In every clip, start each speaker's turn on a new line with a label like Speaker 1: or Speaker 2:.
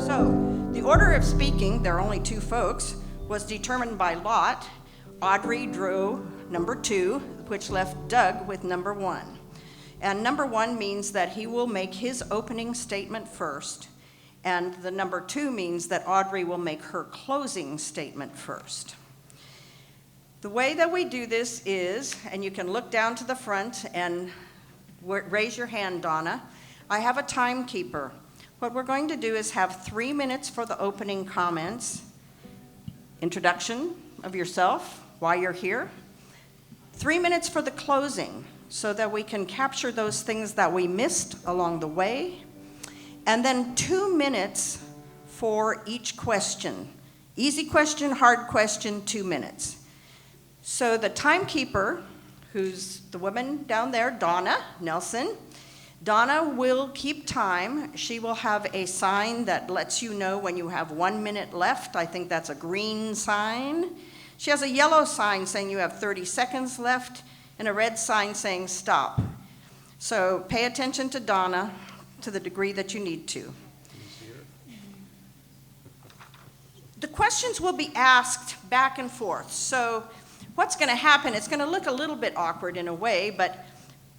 Speaker 1: So, the order of speaking, there are only two folks, was determined by lot. Audrey drew number 2, which left Doug with number 1. And number 1 means that he will make his opening statement first, and the number 2 means that Audrey will make her closing statement first. The way that we do this is, and you can look down to the front and raise your hand, Donna. I have a timekeeper. What we're going to do is have 3 minutes for the opening comments, introduction of yourself, why you're here, 3 minutes for the closing, so that we can capture those things that we missed along the way, and then 2 minutes for each question. Easy question, hard question, 2 minutes. So the timekeeper, who's the woman down there, Donna Nelson, Donna will keep time. She will have a sign that lets you know when you have 1 minute left. I think that's a green sign. She has a yellow sign saying you have 30 seconds left, and a red sign saying stop. So pay attention to Donna to the degree that you need to. The questions will be asked back and forth. So what's going to happen, it's going to look a little bit awkward in a way, but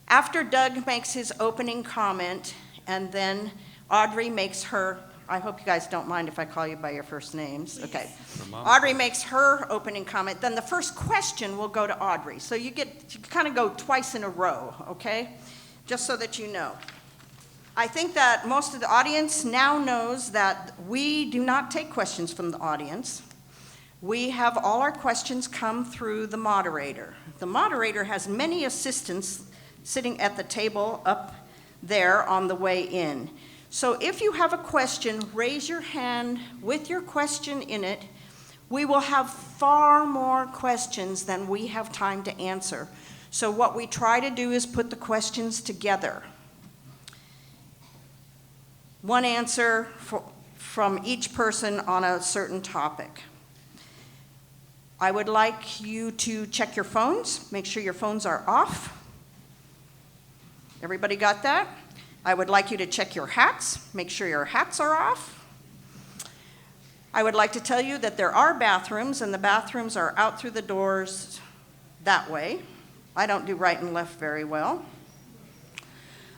Speaker 1: after Doug makes his opening comment, and then Audrey makes her, I hope you guys don't mind if I call you by your first names. Please. Okay. Audrey makes her opening comment, then the first question will go to Audrey. So you kind of go twice in a row, okay? Just so that you know. I think that most of the audience now knows that we do not take questions from the audience. We have all our questions come through the moderator. The moderator has many assistants sitting at the table up there on the way in. So if you have a question, raise your hand with your question in it. We will have far more questions than we have time to answer. So what we try to do is put the questions together. One answer from each person on a certain topic. I would like you to check your phones, make sure your phones are off. Everybody got that? I would like you to check your hats, make sure your hats are off. I would like to tell you that there are bathrooms, and the bathrooms are out through the doors that way. I don't do right and left very well.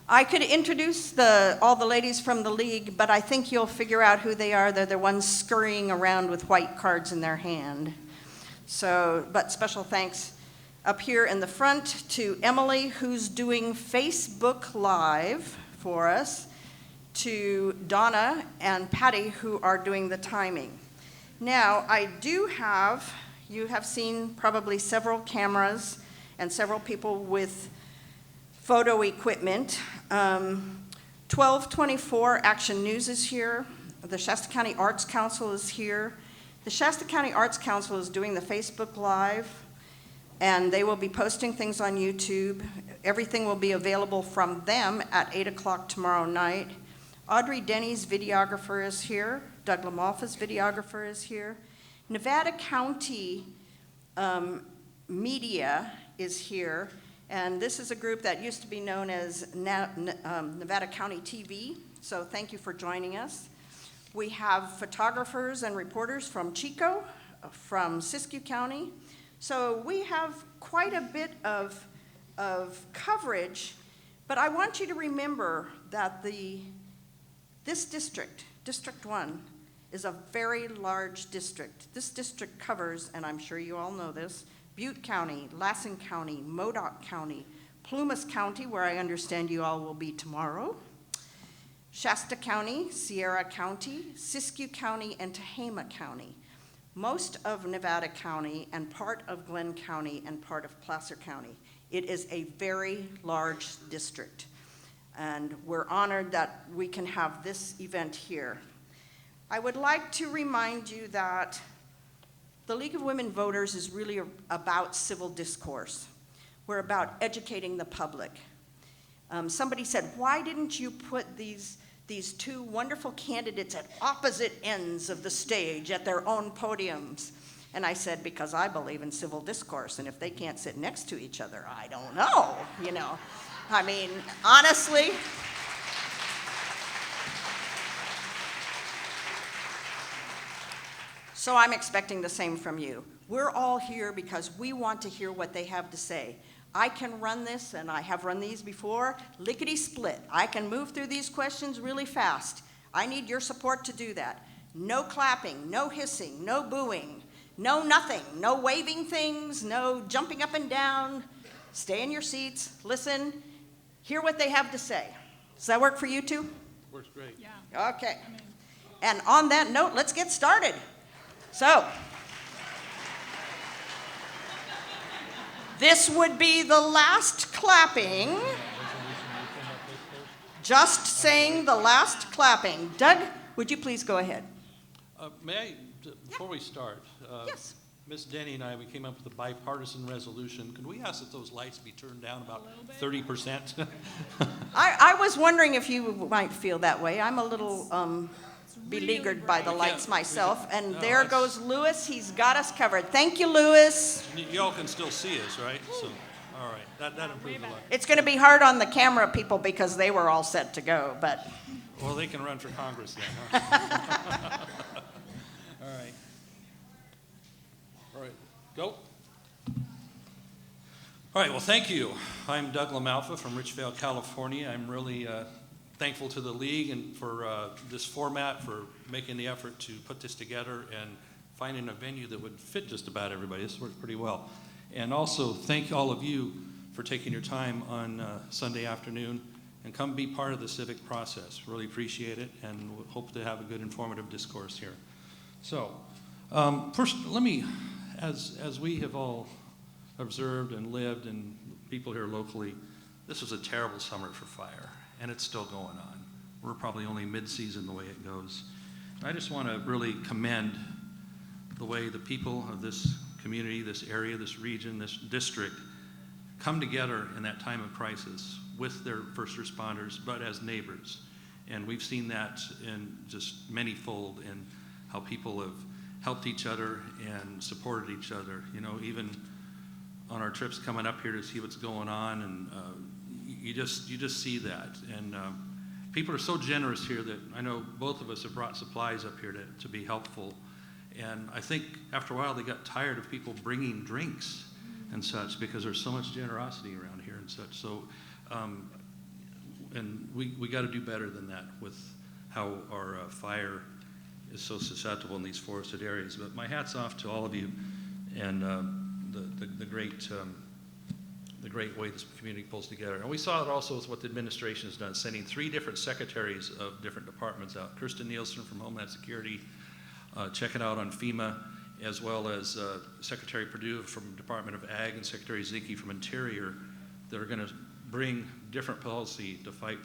Speaker 1: I could introduce all the ladies from the league, but I think you'll figure out who they are. They're the ones scurrying around with white cards in their hand. So, but special thanks up here in the front to Emily, who's doing Facebook Live for us, to Donna and Patty, who are doing the timing. Now, you have seen probably several cameras and several people with photo equipment. 1224 Action News is here. The Shasta County Arts Council is here. The Shasta County Arts Council is doing the Facebook Live, and they will be posting things on YouTube. Everything will be available from them at 8 o'clock tomorrow night. Audrey Denny's videographer is here. Doug LaMalfa's videographer is here. Nevada County Media is here, and this is a group that used to be known as Nevada County TV, so thank you for joining us. We have photographers and reporters from Chico, from Siskiyou County. So we have quite a bit of coverage, but I want you to remember that this district, District 1, is a very large district. This district covers, and I'm sure you all know this, Butte County, Lassen County, Modoc County, Plumas County, where I understand you all will be tomorrow, Shasta County, Sierra County, Siskiyou County, and Tehama County. Most of Nevada County and part of Glenn County and part of Placer County. It is a very large district, and we're honored that we can have this event here. I would like to remind you that the League of Women Voters is really about civil discourse. We're about educating the public. Somebody said, why didn't you put these two wonderful candidates at opposite ends of the stage at their own podiums? And I said, because I believe in civil discourse, and if they can't sit next to each other, I don't know, you know. I mean, honestly, So I'm expecting the same from you. We're all here because we want to hear what they have to say. I can run this, and I have run these before, lickety-split. I can move through these questions really fast. I need your support to do that. No clapping, no hissing, no booing, no nothing, no waving things, no jumping up and down. Stay in your seats, listen, hear what they have to say. Does that work for you two?
Speaker 2: Works great.
Speaker 3: Yeah.
Speaker 1: Okay. And on that note, let's get started. So, this would be the last clapping. Just saying the last clapping. Doug, would you please go ahead?
Speaker 2: May I, before we start,
Speaker 1: Yes.
Speaker 2: Ms. Denny and I, we came up with a bipartisan resolution. Could we ask that those lights be turned down about 30%?
Speaker 1: I was wondering if you might feel that way. I'm a little beleaguered by the lights myself. And
Speaker 2: No,
Speaker 1: there
Speaker 2: that's-
Speaker 1: goes Lewis. He's got us covered. Thank you, Lewis.
Speaker 2: Y'all can still see us, right? So, all right, that improved a lot.
Speaker 1: It's going to be hard on the camera people because they were all set to go, but
Speaker 2: Well, they can run for Congress then, huh? All right. All right, go. All right, well, thank you. I'm Doug LaMalfa from Richvale, California. I'm really thankful to the league and for this format, for making the effort to put this together and finding a venue that would fit just about everybody. This worked pretty well. And also thank all of you for taking your time on Sunday afternoon and come be part of the civic process. Really appreciate it, and hope to have a good informative discourse here. So first, let me, as we have all observed and lived, and people here locally, this was a terrible summer for fire, and it's still going on. We're probably only mid-season the way it goes. And I just want to really commend the way the people of this community, this area, this region, this district come together in that time of crisis with their first responders, but as neighbors. And we've seen that in just manyfold in how people have helped each other and supported each other. You know, even on our trips coming up here to see what's going on, and you just see that. And people are so generous here that I know both of us have brought supplies up here to be helpful. And I think after a while they got tired of people bringing drinks and such because there's so much generosity around here and such. So, and we got to do better than that with how our fire is so susceptible in these forested areas. But my hat's off to all of you and the great way this community pulls together. And we saw it also with what the administration has done, sending 3 different secretaries of different departments out. Kirsten Nielsen from Homeland Security, check it out on FEMA, as well as Secretary Perdue from Department of Ag and Secretary Zinke from Interior, that are going to bring different policy to fight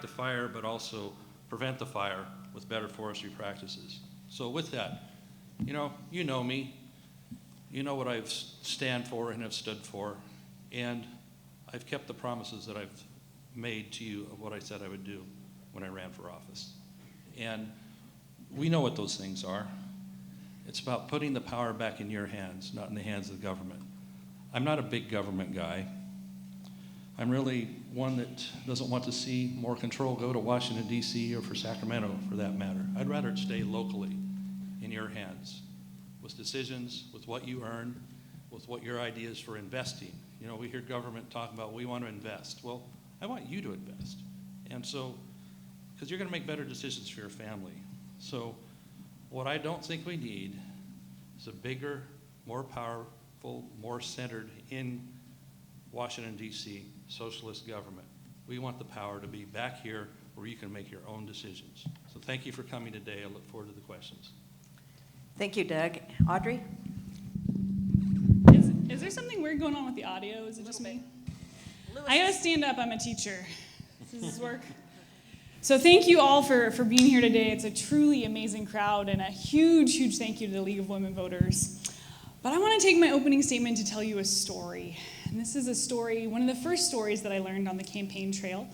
Speaker 2: the fire, but also prevent the fire with better forestry practices. So with that, you know me, you know what I stand for and have stood for, and I've kept the promises that I've made to you of what I said I would do when I ran for office. And we know what those things are. It's about putting the power back in your hands, not in the hands of the government. I'm not a big government guy. I'm really one that doesn't want to see more control go to Washington, D.C., or for Sacramento, for that matter. I'd rather it stay locally in your hands with decisions, with what you earn, with what your ideas for investing. You know, we hear government talk about we want to invest. Well, I want you to invest. And so, because you're going to make better decisions for your family. So what I don't think we need is a bigger, more powerful, more centered in Washington, D.C. socialist government. We want the power to be back here where you can make your own decisions. So thank you for coming today. I look forward to the questions.
Speaker 1: thank you, Doug. Audrey?
Speaker 3: Is there something weird going on with the audio? Is it just me?
Speaker 1: Lewis
Speaker 3: I gotta stand up. I'm a teacher. Does this work? So thank you all for being here today. It's a truly amazing crowd, and a huge, huge thank you to the League of Women Voters. But I want to take my opening statement to tell you a story. And this is a story, one of the first stories that I learned on the campaign trail.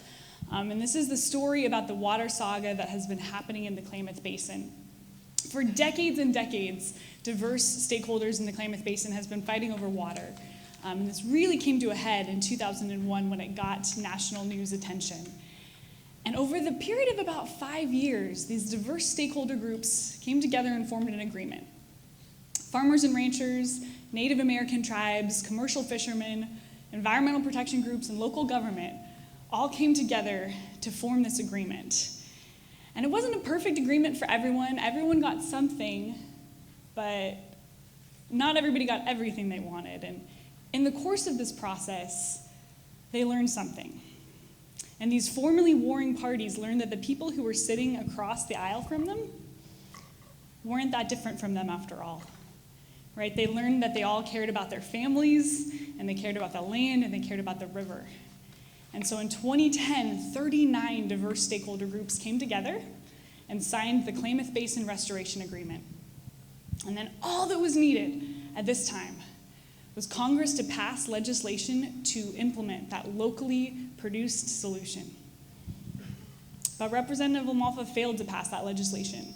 Speaker 3: And this is the story about the water saga that has been happening in the Klamath Basin. For decades and decades, diverse stakeholders in the Klamath Basin has been fighting over water. And this really came to a head in 2001 when it got national news attention. And over the period of about 5 years, these diverse stakeholder groups came together and formed an agreement. Farmers and ranchers, Native American tribes, commercial fishermen, environmental protection groups, and local government all came together to form this agreement. And it wasn't a perfect agreement for everyone. Everyone got something, but not everybody got everything they wanted. And in the course of this process, they learned something. And these formerly warring parties learned that the people who were sitting across the aisle from them weren't that different from them after all. Right? They learned that they all cared about their families, and they cared about the land, and they cared about the river. And so in 2010, 39 diverse stakeholder groups came together and signed the Klamath Basin Restoration Agreement. And then all that was needed at this time was Congress to pass legislation to implement that locally produced solution. But Representative LaMalfa failed to pass that legislation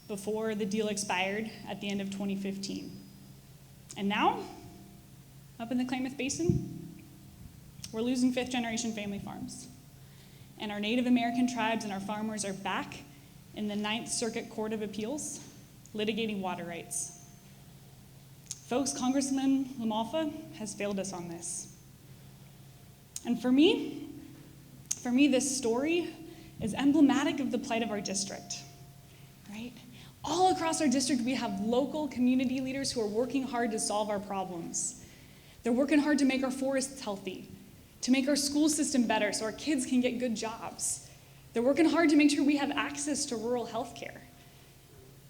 Speaker 3: before the deal expired at the end of 2015. And now, up in the Klamath Basin, we're losing fifth-generation family farms. And our Native American tribes and our farmers are back in the Ninth Circuit Court of Appeals litigating water rights. Folks, Congressman LaMalfa has failed us on this. And for me, this story is emblematic of the plight of our district, right? All across our district, we have local community leaders who are working hard to solve our problems. They're working hard to make our forests healthy, to make our school system better so our kids can get good jobs. They're working hard to make sure we have access to rural health care.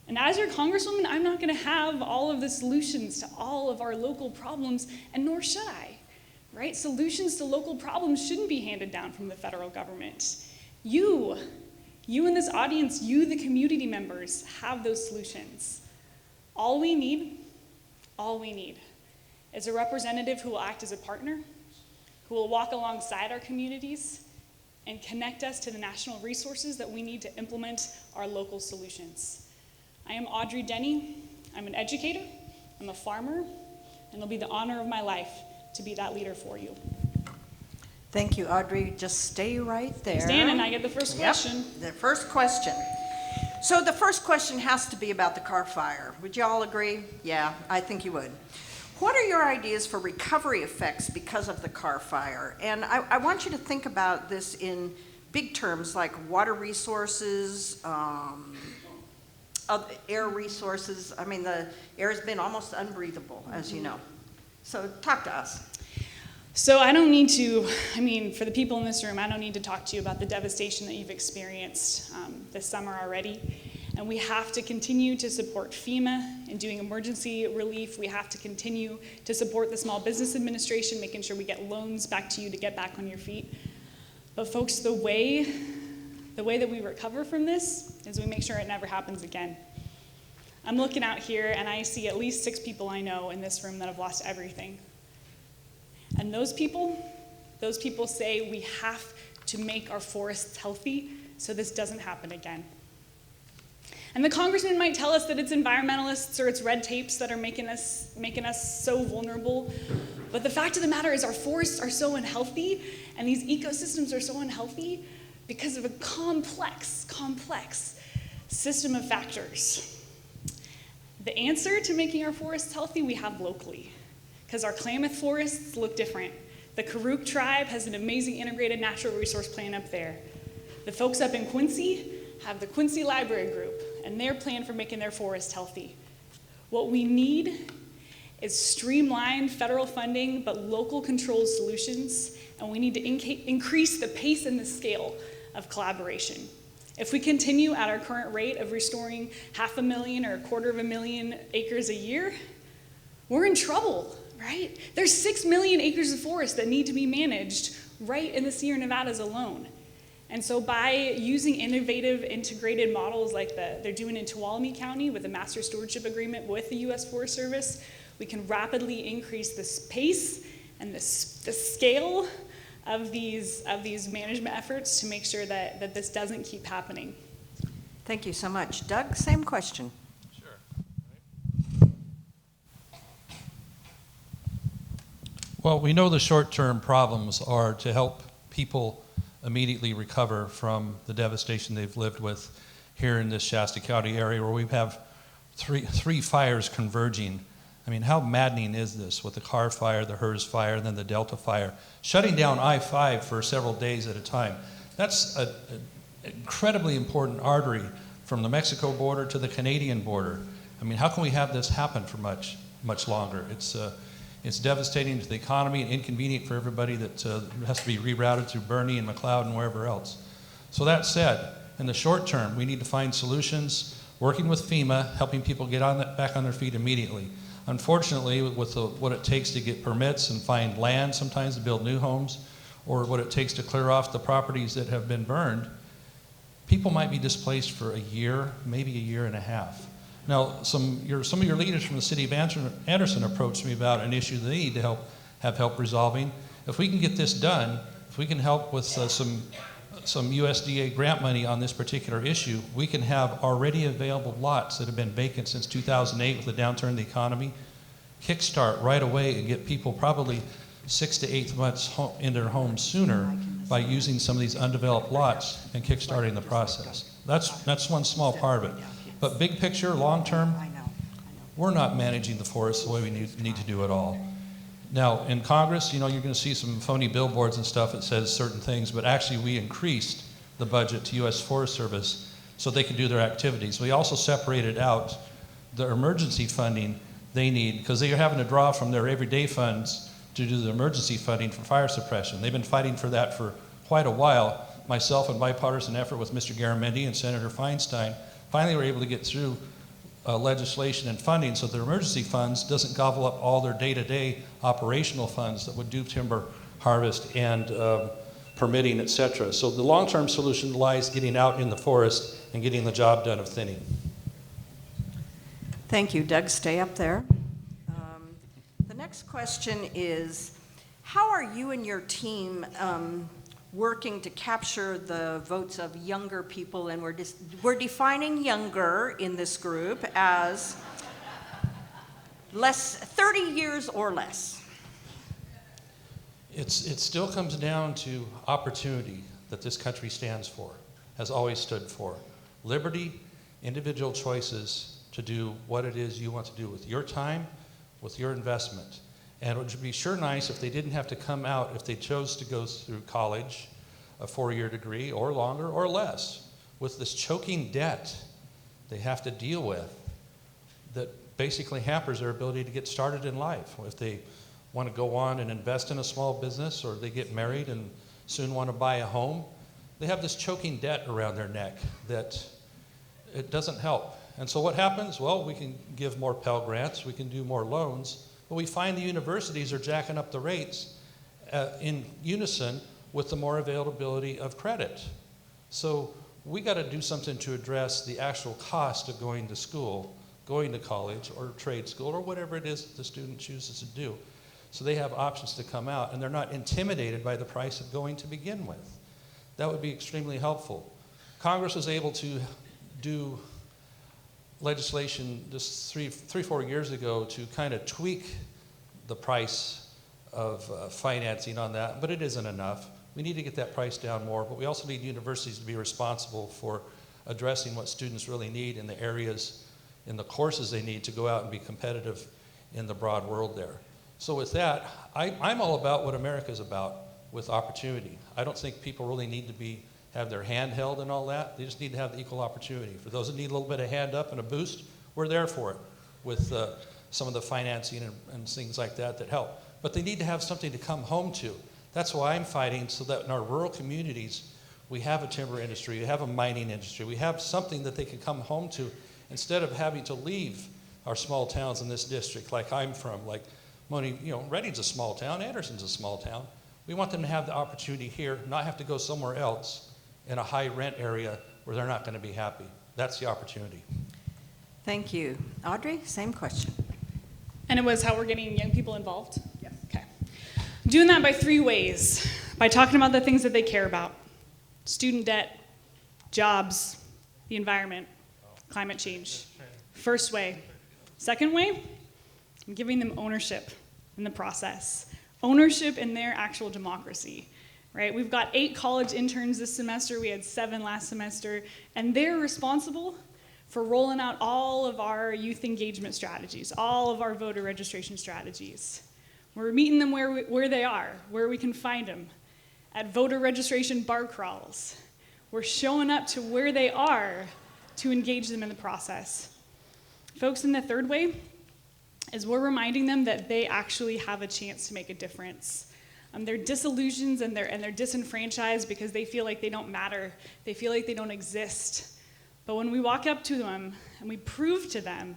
Speaker 3: And as your congresswoman, I'm not going to have all of the solutions to all of our local problems, and nor should I, right? Solutions to local problems shouldn't be handed down from the federal government. You in this audience, you, the community members, have those solutions. All we need is a representative who will act as a partner, who will walk alongside our communities and connect us to the national resources that we need to implement our local solutions. I am Audrey Denny. I'm an educator, I'm a farmer, and it'll be the honor of my life to be that leader for you.
Speaker 1: Thank you, Audrey. Just stay right there.
Speaker 3: Stand and I get the first question.
Speaker 1: Yep, the first question. So the first question has to be about the car fire. Would you all agree? Yeah, I think you would. What are your ideas for recovery effects because of the car fire? And I want you to think about this in big terms like water resources, air resources. I mean, the air has been almost unbreathable, as you know. So talk to us.
Speaker 3: So I don't need to, for the people in this room, I don't need to talk to you about the devastation that you've experienced this summer already. And we have to continue to support FEMA in doing emergency relief. We have to continue to support the Small Business Administration, making sure we get loans back to you to get back on your feet. But folks, the way that we recover from this is we make sure it never happens again. I'm looking out here and I see at least 6 people I know in this room that have lost everything. And those people say we have to make our forests healthy so this doesn't happen again. And the congressman might tell us that it's environmentalists or it's red tapes that are making us so vulnerable. But the fact of the matter is our forests are so unhealthy and these ecosystems are so unhealthy because of a complex system of factors. The answer to making our forests healthy we have locally, because our Klamath forests look different. The Karuk tribe has an amazing integrated natural resource plan up there. The folks up in Quincy have the Quincy Library Group and their plan for making their forest healthy. What we need is streamlined federal funding, but local controlled solutions, and we need to increase the pace and the scale of collaboration. If we continue at our current rate of restoring 500,000 or 250,000 acres a year, we're in trouble, right? There's 6 million acres of forest that need to be managed right in the Sierra Nevadas alone. And so by using innovative integrated models like they're doing in Tuolumne County with a master stewardship agreement with the U.S. Forest Service, we can rapidly increase the pace and the scale of these management efforts to make sure that this doesn't keep happening.
Speaker 1: Thank you so much. Doug, same question.
Speaker 2: Sure. Well, we know the short-term problems are to help people immediately recover from the devastation they've lived with here in this Shasta County area where we have three fires converging. I mean, how maddening is this with the Carr fire, the Hers fire, and then the Delta fire, shutting down I-5 for several days at a time. That's an incredibly important artery from the Mexico border to the Canadian border. I mean, how can we have this happen for much longer? It's devastating to the economy and inconvenient for everybody that has to be rerouted through Bernie and McLeod and wherever else. So that said, in the short term, we need to find solutions, working with FEMA, helping people get back on their feet immediately. Unfortunately, with what it takes to get permits and find land sometimes to build new homes, or what it takes to clear off the properties that have been burned, people might be displaced for a year, maybe a year and a half. Now, some of your leaders from the city of Anderson approached me about an issue they need to have help resolving. If we can get this done, if we can help with some USDA grant money on this particular issue, we can have already available lots that have been vacant since 2008 with the downturn in the economy, kickstart right away and get people probably 6 to 8 months in their homes sooner by using some of these undeveloped lots and kickstarting the process. That's one small part of it. But big picture, long term, we're not managing the forest the way we need to do it all. Now, in Congress, you're going to see some phony billboards and stuff that says certain things, but actually we increased the budget to U.S. Forest Service so they can do their activities. We also separated out the emergency funding they need because they are having to draw from their everyday funds to do the emergency funding for fire suppression. They've been fighting for that for quite a while. Myself and bipartisan effort with Mr. Garamendi and Senator Feinstein finally were able to get through legislation and funding so their emergency funds doesn't gobble up all their day-to-day operational funds that would do timber harvest and permitting, et cetera. So the long-term solution lies getting out in the forest and getting the job done of thinning.
Speaker 1: Thank you. Doug, stay up there. The next question is, how are you and your team working to capture the votes of younger people? And we're defining younger in this group as 30 years or less.
Speaker 2: It still comes down to opportunity that this country stands for, has always stood for. Liberty, individual choices to do what it is you want to do with your time, with your investment. And it would be sure nice if they didn't have to come out, if they chose to go through college, a 4-year degree, or longer, or less, with this choking debt they have to deal with that basically hampers their ability to get started in life. If they want to go on and invest in a small business, or they get married and soon want to buy a home, they have this choking debt around their neck that it doesn't help. And so what happens? Well, we can give more Pell Grants, we can do more loans, but we find the universities are jacking up the rates in unison with the more availability of credit. So we got to do something to address the actual cost of going to school, going to college or trade school or whatever it is that the student chooses to do. So they have options to come out and they're not intimidated by the price of going to begin with. That would be extremely helpful. Congress was able to do legislation just 3-4 years ago to kind of tweak the price of financing on that, but it isn't enough. We need to get that price down more, but we also need universities to be responsible for addressing what students really need in the areas, in the courses they need to go out and be competitive in the broad world there. So with that, I'm all about what America's about, with opportunity. I don't think people really need to have their hand held and all that. They just need to have the equal opportunity. For those that need a little bit of hand up and a boost, we're there for it with some of the financing and things like that help. But they need to have something to come home to. That's why I'm fighting, so that in our rural communities, we have a timber industry, we have a mining industry, we have something that they can come home to instead of having to leave our small towns in this district, like I'm from, like Redding's a small town, Anderson's a small town. We want them to have the opportunity here, not have to go somewhere else in a high rent area where they're not going to be happy. That's the opportunity.
Speaker 1: Thank you. Audrey, same question.
Speaker 3: And it was how we're getting young people involved?
Speaker 1: Yes.
Speaker 3: Okay. Doing that by 3 ways. By talking about the things that they care about. Student debt, jobs, the environment, climate change. First way. Second way, giving them ownership in the process. Ownership in their actual democracy, right? We've got 8 college interns this semester. We had 7 last semester. And they're responsible for rolling out all of our youth engagement strategies, all of our voter registration strategies. We're meeting them where they are, where we can find them, at voter registration bar crawls. We're showing up to where they are to engage them in the process. Folks, in the third way is we're reminding them that they actually have a chance to make a difference. They're disillusioned and they're disenfranchised because they feel like they don't matter. They feel like they don't exist. But when we walk up to them and we prove to them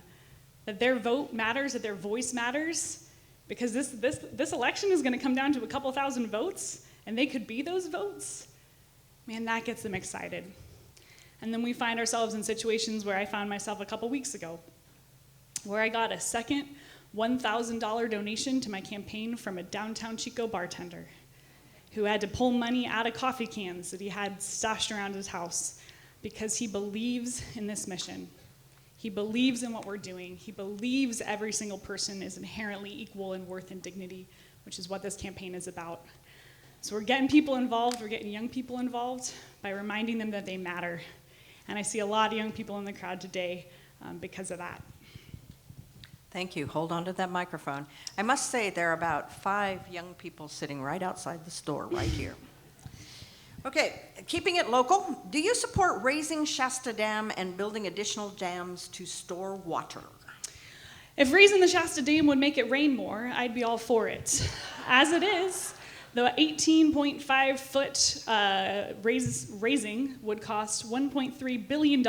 Speaker 3: that their vote matters, that their voice matters, because this election is going to come down to a couple thousand votes, and they could be those votes, man, that gets them excited. And then we find ourselves in situations where I found myself a couple weeks ago, where I got a second $1,000 donation to my campaign from a downtown Chico bartender who had to pull money out of coffee cans that he had stashed around his house because he believes in this mission. He believes in what we're doing. He believes every single person is inherently equal in worth and dignity, which is what this campaign is about. So we're getting people involved, we're getting young people involved by reminding them that they matter. And I see a lot of young people in the crowd today because of that.
Speaker 1: Thank you. Hold on to that microphone. I must say there are about 5 young people sitting right outside the store right here. Okay, keeping it local, do you support raising Shasta Dam and building additional dams to store water?
Speaker 3: If raising the Shasta Dam would make it rain more, I'd be all for it. As it is, the 18.5-foot raising would cost $1.3 billion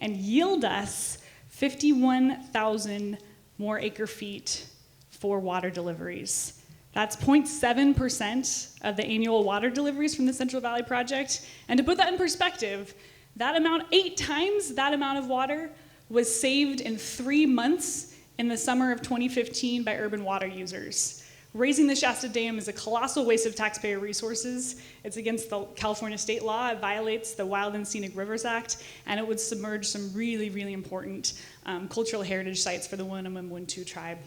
Speaker 3: and yield us 51,000 more acre feet for water deliveries. That's 0.7% of the annual water deliveries from the Central Valley Project. And to put that in perspective, that amount, 8 times that amount of water was saved in 3 months in the summer of 2015 by urban water users. Raising the Shasta Dam is a colossal waste of taxpayer resources. It's against the California state law. It violates the Wild and Scenic Rivers Act, and it would submerge some really, really important cultural heritage sites for the Winnemem-Wintu tribe.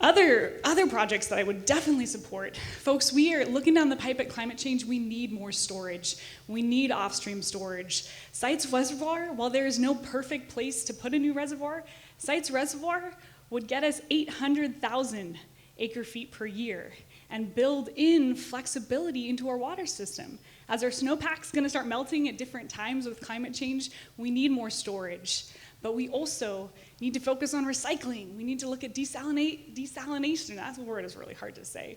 Speaker 3: Other projects that I would definitely support. Folks, we are looking down the pipe at climate change. We need more storage. We need off-stream storage. Sites Reservoir, while there is no perfect place to put a new reservoir, Sites Reservoir would get us 800,000 acre feet per year and build in flexibility into our water system. As our snowpack's gonna start melting at different times with climate change, we need more storage. But we also need to focus on recycling. We need to look at desalination. That word is really hard to say.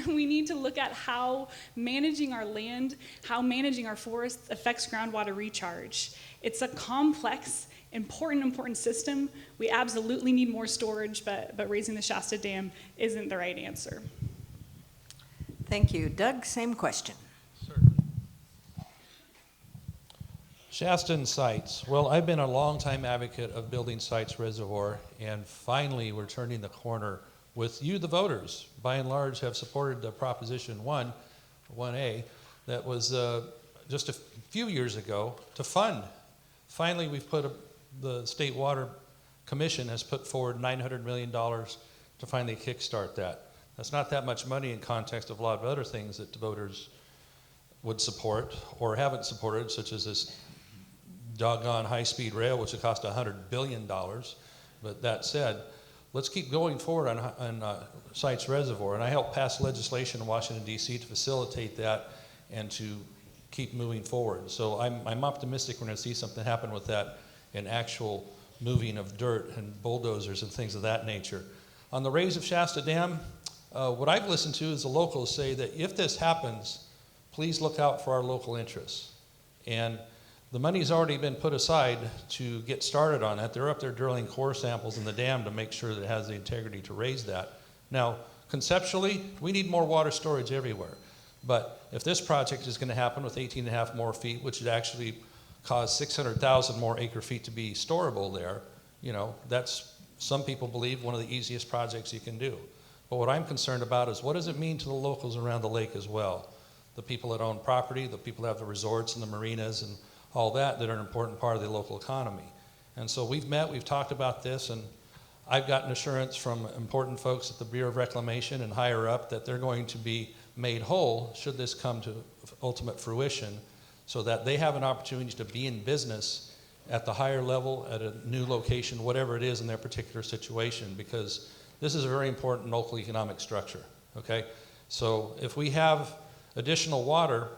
Speaker 3: We need to look at how managing our land, how managing our forests affects groundwater recharge. It's a complex, important system. We absolutely need more storage, but raising the Shasta Dam isn't the right answer.
Speaker 1: Thank you. Doug, same question.
Speaker 4: Shasta and sites. Well, I've been a longtime advocate of building Sites Reservoir, and finally we're turning the corner with you, the voters, by and large, have supported the Proposition 1A, that was just a few years ago to fund. Finally, we've the State Water Commission has put forward $900 million to finally kickstart that. That's not that much money in context of a lot of other things that the voters would support or haven't supported, such as this doggone high-speed rail, which would cost $100 billion. But that said, let's keep going forward on Sites Reservoir. And I helped pass legislation in Washington, D.C. to facilitate that and to keep moving forward. So I'm optimistic we're going to see something happen with that in actual moving of dirt and bulldozers and things of that nature. On the raise of Shasta Dam, what I've listened to is the locals say that if this happens, please look out for our local interests. And the money's already been put aside to get started on that. They're up there drilling core samples in the dam to make sure that it has the integrity to raise that. Now, conceptually, we need more water storage everywhere. But if this project is going to happen with 18.5 more feet, which would actually cause 600,000 more acre feet to be storable there, you know, that's, some people believe, one of the easiest projects you can do. But what I'm concerned about is what does it mean to the locals around the lake as well? The people that own property, the people that have the resorts and the marinas and all that are an important part of the local economy. And so we've met, we've talked about this, and I've gotten assurance from important folks at the Bureau of Reclamation and higher up that they're going to be made whole should this come to ultimate fruition, so that they have an opportunity to be in business at the higher level, at a new location, whatever it is in their particular situation, because this is a very important local economic structure, okay? So if we have additional water,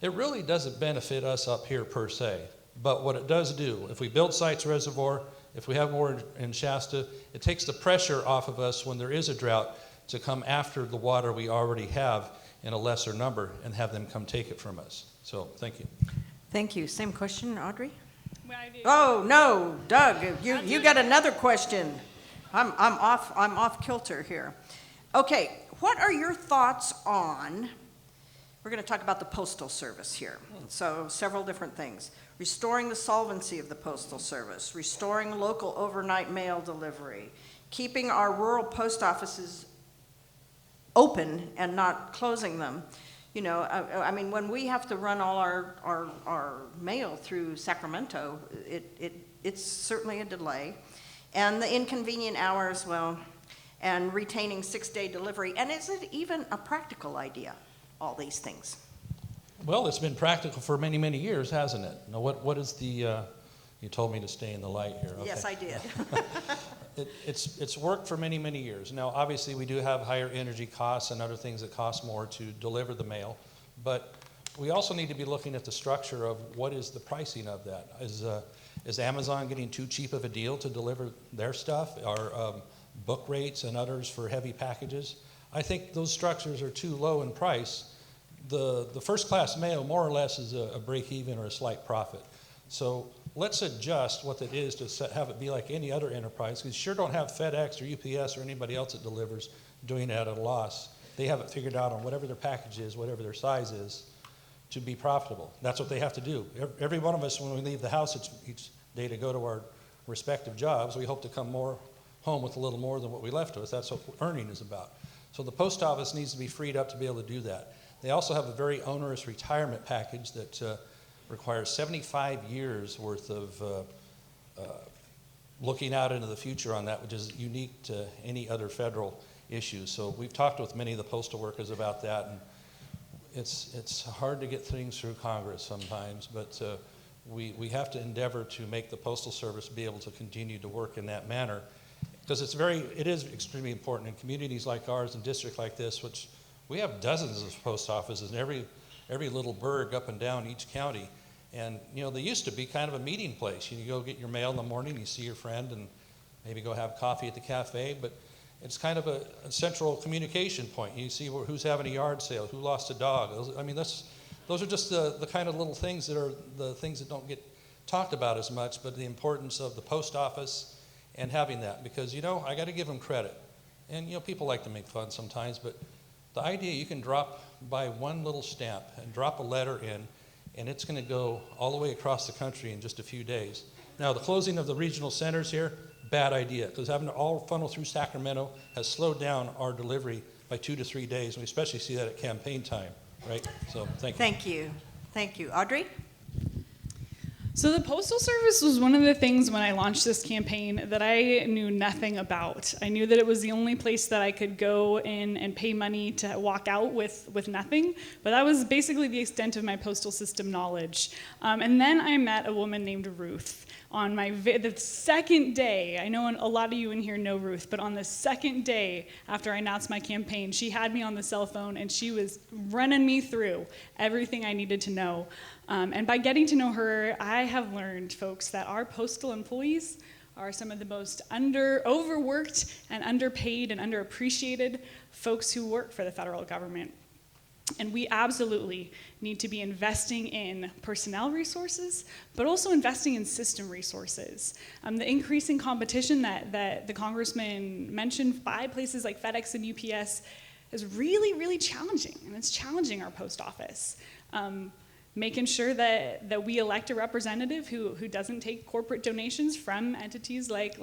Speaker 4: it really doesn't benefit us up here per se. But what it does do, if we build Sites Reservoir, if we have more in Shasta, it takes the pressure off of us when there is a drought to come after the water we already have in a lesser number and have them come take it from us. So, thank you.
Speaker 1: Thank you. Same question, Audrey?
Speaker 3: Well, I do.
Speaker 1: Oh, no, Doug, you got another question. I'm off kilter here. Okay, what are your thoughts on, we're going to talk about the Postal Service here. So several different things. Restoring the solvency of the Postal Service, restoring local overnight mail delivery, keeping our rural post offices open and not closing them. You know, I mean, when we have to run all our mail through Sacramento, it's certainly a delay. And the inconvenient hours, well, and retaining 6-day delivery. And is it even a practical idea, all these things?
Speaker 4: Well, it's been practical for many, many years, hasn't it? Now, what is the, you told me to stay in the light here. Okay.
Speaker 1: Yes, I did.
Speaker 4: It's worked for many, many years. Now, obviously, we do have higher energy costs and other things that cost more to deliver the mail, but we also need to be looking at the structure of what is the pricing of that. Is Amazon getting too cheap of a deal to deliver their stuff? Are book rates and others for heavy packages? I think those structures are too low in price. The first-class mail, more or less, is a break-even or a slight profit. So let's adjust what it is to have it be like any other enterprise, because you sure don't have FedEx or UPS or anybody else that delivers doing it at a loss. They have it figured out on whatever their package is, whatever their size is, to be profitable. That's what they have to do. Every one of us, when we leave the house each day to go to our respective jobs, we hope to come home with a little more than what we left with. That's what earning is about. So the post office needs to be freed up to be able to do that. They also have a very onerous retirement package that requires 75 years worth of looking out into the future on that, which is unique to any other federal issues. So we've talked with many of the postal workers about that, and it's hard to get things through Congress sometimes, but we have to endeavor to make the Postal Service be able to continue to work in that manner, because it is extremely important in communities like ours and districts like this, which we have dozens of post offices in every little burg up and down each county. And, you know, they used to be kind of a meeting place. You go get your mail in the morning, you see your friend, and maybe go have coffee at the cafe, but it's kind of a central communication point. You see who's having a yard sale, who lost a dog. Those are just the kind of little things that are the things that don't get talked about as much, but the importance of the post office and having that. Because, you know, I got to give them credit. And, you know, people like to make fun sometimes, but the idea you can drop by one little stamp and drop a letter in, and it's going to go all the way across the country in just a few days. Now, the closing of the regional centers here, bad idea, because having to all funnel through Sacramento has slowed down our delivery by 2 to 3 days, and we especially see that at campaign time, right? So, thank you.
Speaker 1: Thank you. Thank you. Audrey?
Speaker 3: So the Postal Service was one of the things when I launched this campaign that I knew nothing about. I knew that it was the only place that I could go in and pay money to walk out with nothing, but that was basically the extent of my postal system knowledge. And then I met a woman named Ruth. On the second day, I know a lot of you in here know Ruth, but on the second day after I announced my campaign, she had me on the cell phone and she was running me through everything I needed to know. And by getting to know her, I have learned, folks, that our postal employees are some of the most overworked and underpaid and underappreciated folks who work for the federal government. And we absolutely need to be investing in personnel resources, but also investing in system resources. The increasing competition that the congressman mentioned by places like FedEx and UPS is really, really challenging, and it's challenging our post office. Making sure that we elect a representative who doesn't take corporate donations from entities like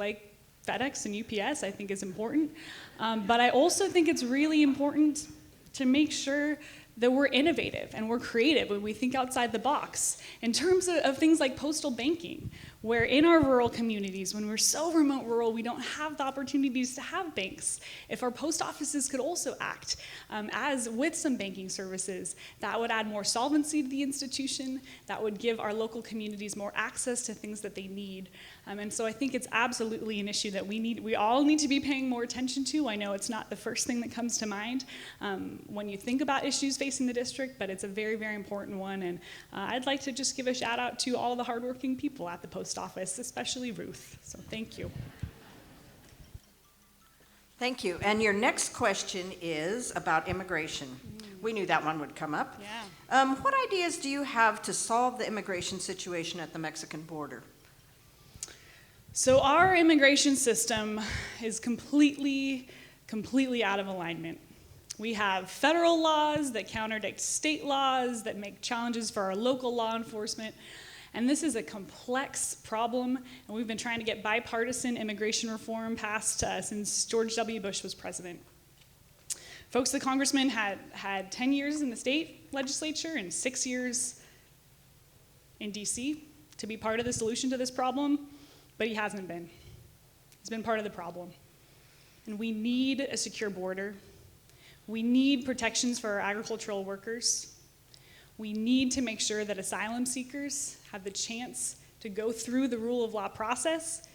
Speaker 3: FedEx and UPS, I think is important. But I also think it's really important to make sure that we're innovative and we're creative when we think outside the box in terms of things like postal banking, where in our rural communities, when we're so remote rural, we don't have the opportunities to have banks. If our post offices could also act as with some banking services, that would add more solvency to the institution, that would give our local communities more access to things that they need. And so I think it's absolutely an issue that we all need to be paying more attention to. I know it's not the first thing that comes to mind when you think about issues facing the district, but it's a very, very important one. And I'd like to just give a shout out to all the hardworking people at the post office, especially Ruth. So thank you.
Speaker 1: Thank you. And your next question is about immigration. We knew that one would come up.
Speaker 3: Yeah.
Speaker 1: What ideas do you have to solve the immigration situation at the Mexican border?
Speaker 3: So our immigration system is completely out of alignment. We have federal laws that contradict state laws that make challenges for our local law enforcement. And this is a complex problem, and we've been trying to get bipartisan immigration reform passed since George W. Bush was president. Folks, the congressman had 10 years in the state legislature and 6 years in DC to be part of the solution to this problem, but he hasn't been. He's been part of the problem. And we need a secure border. We need protections for our agricultural workers. We need to make sure that asylum seekers have the chance to go through the rule of law process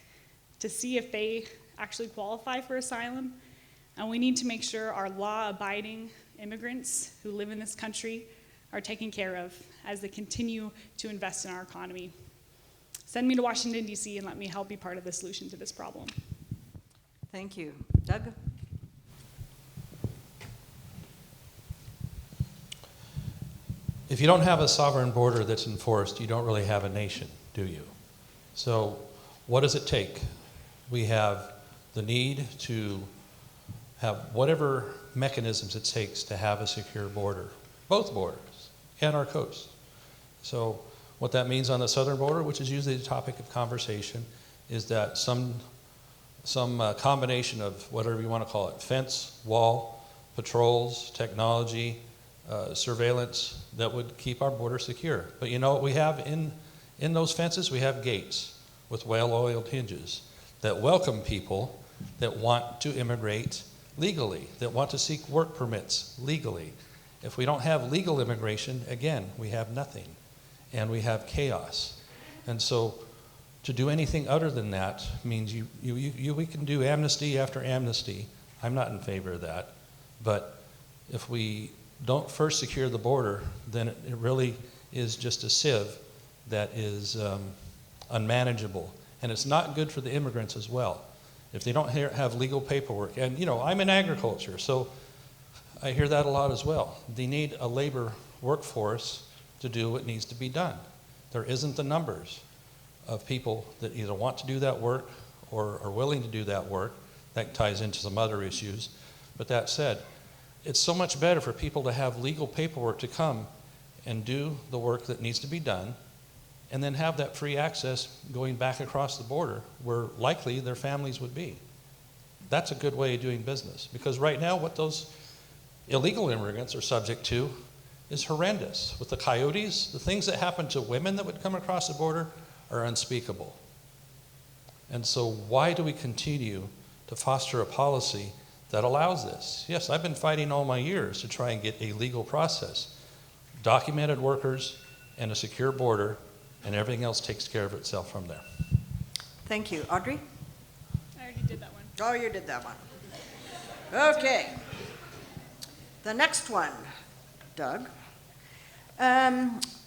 Speaker 3: to see if they actually qualify for asylum. And we need to make sure our law-abiding immigrants who live in this country are taken care of as they continue to invest in our economy. Send me to Washington, D.C., and let me help be part of the solution to this problem.
Speaker 1: Thank you. Doug?
Speaker 4: If you don't have a sovereign border that's enforced, you don't really have a nation, do you? So what does it take? We have the need to have whatever mechanisms it takes to have a secure border, both borders and our coast. So what that means on the southern border, which is usually the topic of conversation, is that some combination of whatever you want to call it, fence, wall, patrols, technology, surveillance that would keep our border secure. But you know what we have in those fences? We have gates with well-oiled hinges that welcome people that want to immigrate legally, that want to seek work permits legally. If we don't have legal immigration, again, we have nothing, and we have chaos. And so to do anything other than that means we can do amnesty after amnesty. I'm not in favor of that. But if we don't first secure the border, then it really is just a sieve that is unmanageable. And it's not good for the immigrants as well. If they don't have legal paperwork, and you know, I'm in agriculture, so I hear that a lot as well. They need a labor workforce to do what needs to be done. There isn't the numbers of people that either want to do that work or are willing to do that work. That ties into some other issues. But that said, it's so much better for people to have legal paperwork to come and do the work that needs to be done, and then have that free access going back across the border where likely their families would be. That's a good way of doing business, because right now what those illegal immigrants are subject to is horrendous. With the coyotes, the things that happen to women that would come across the border are unspeakable. And so why do we continue to foster a policy that allows this? Yes, I've been fighting all my years to try and get a legal process, documented workers, and a secure border, and everything else takes care of itself from there.
Speaker 1: Thank you. Audrey?
Speaker 3: I already did that one.
Speaker 1: Oh, you did that one. Okay. The next one, Doug.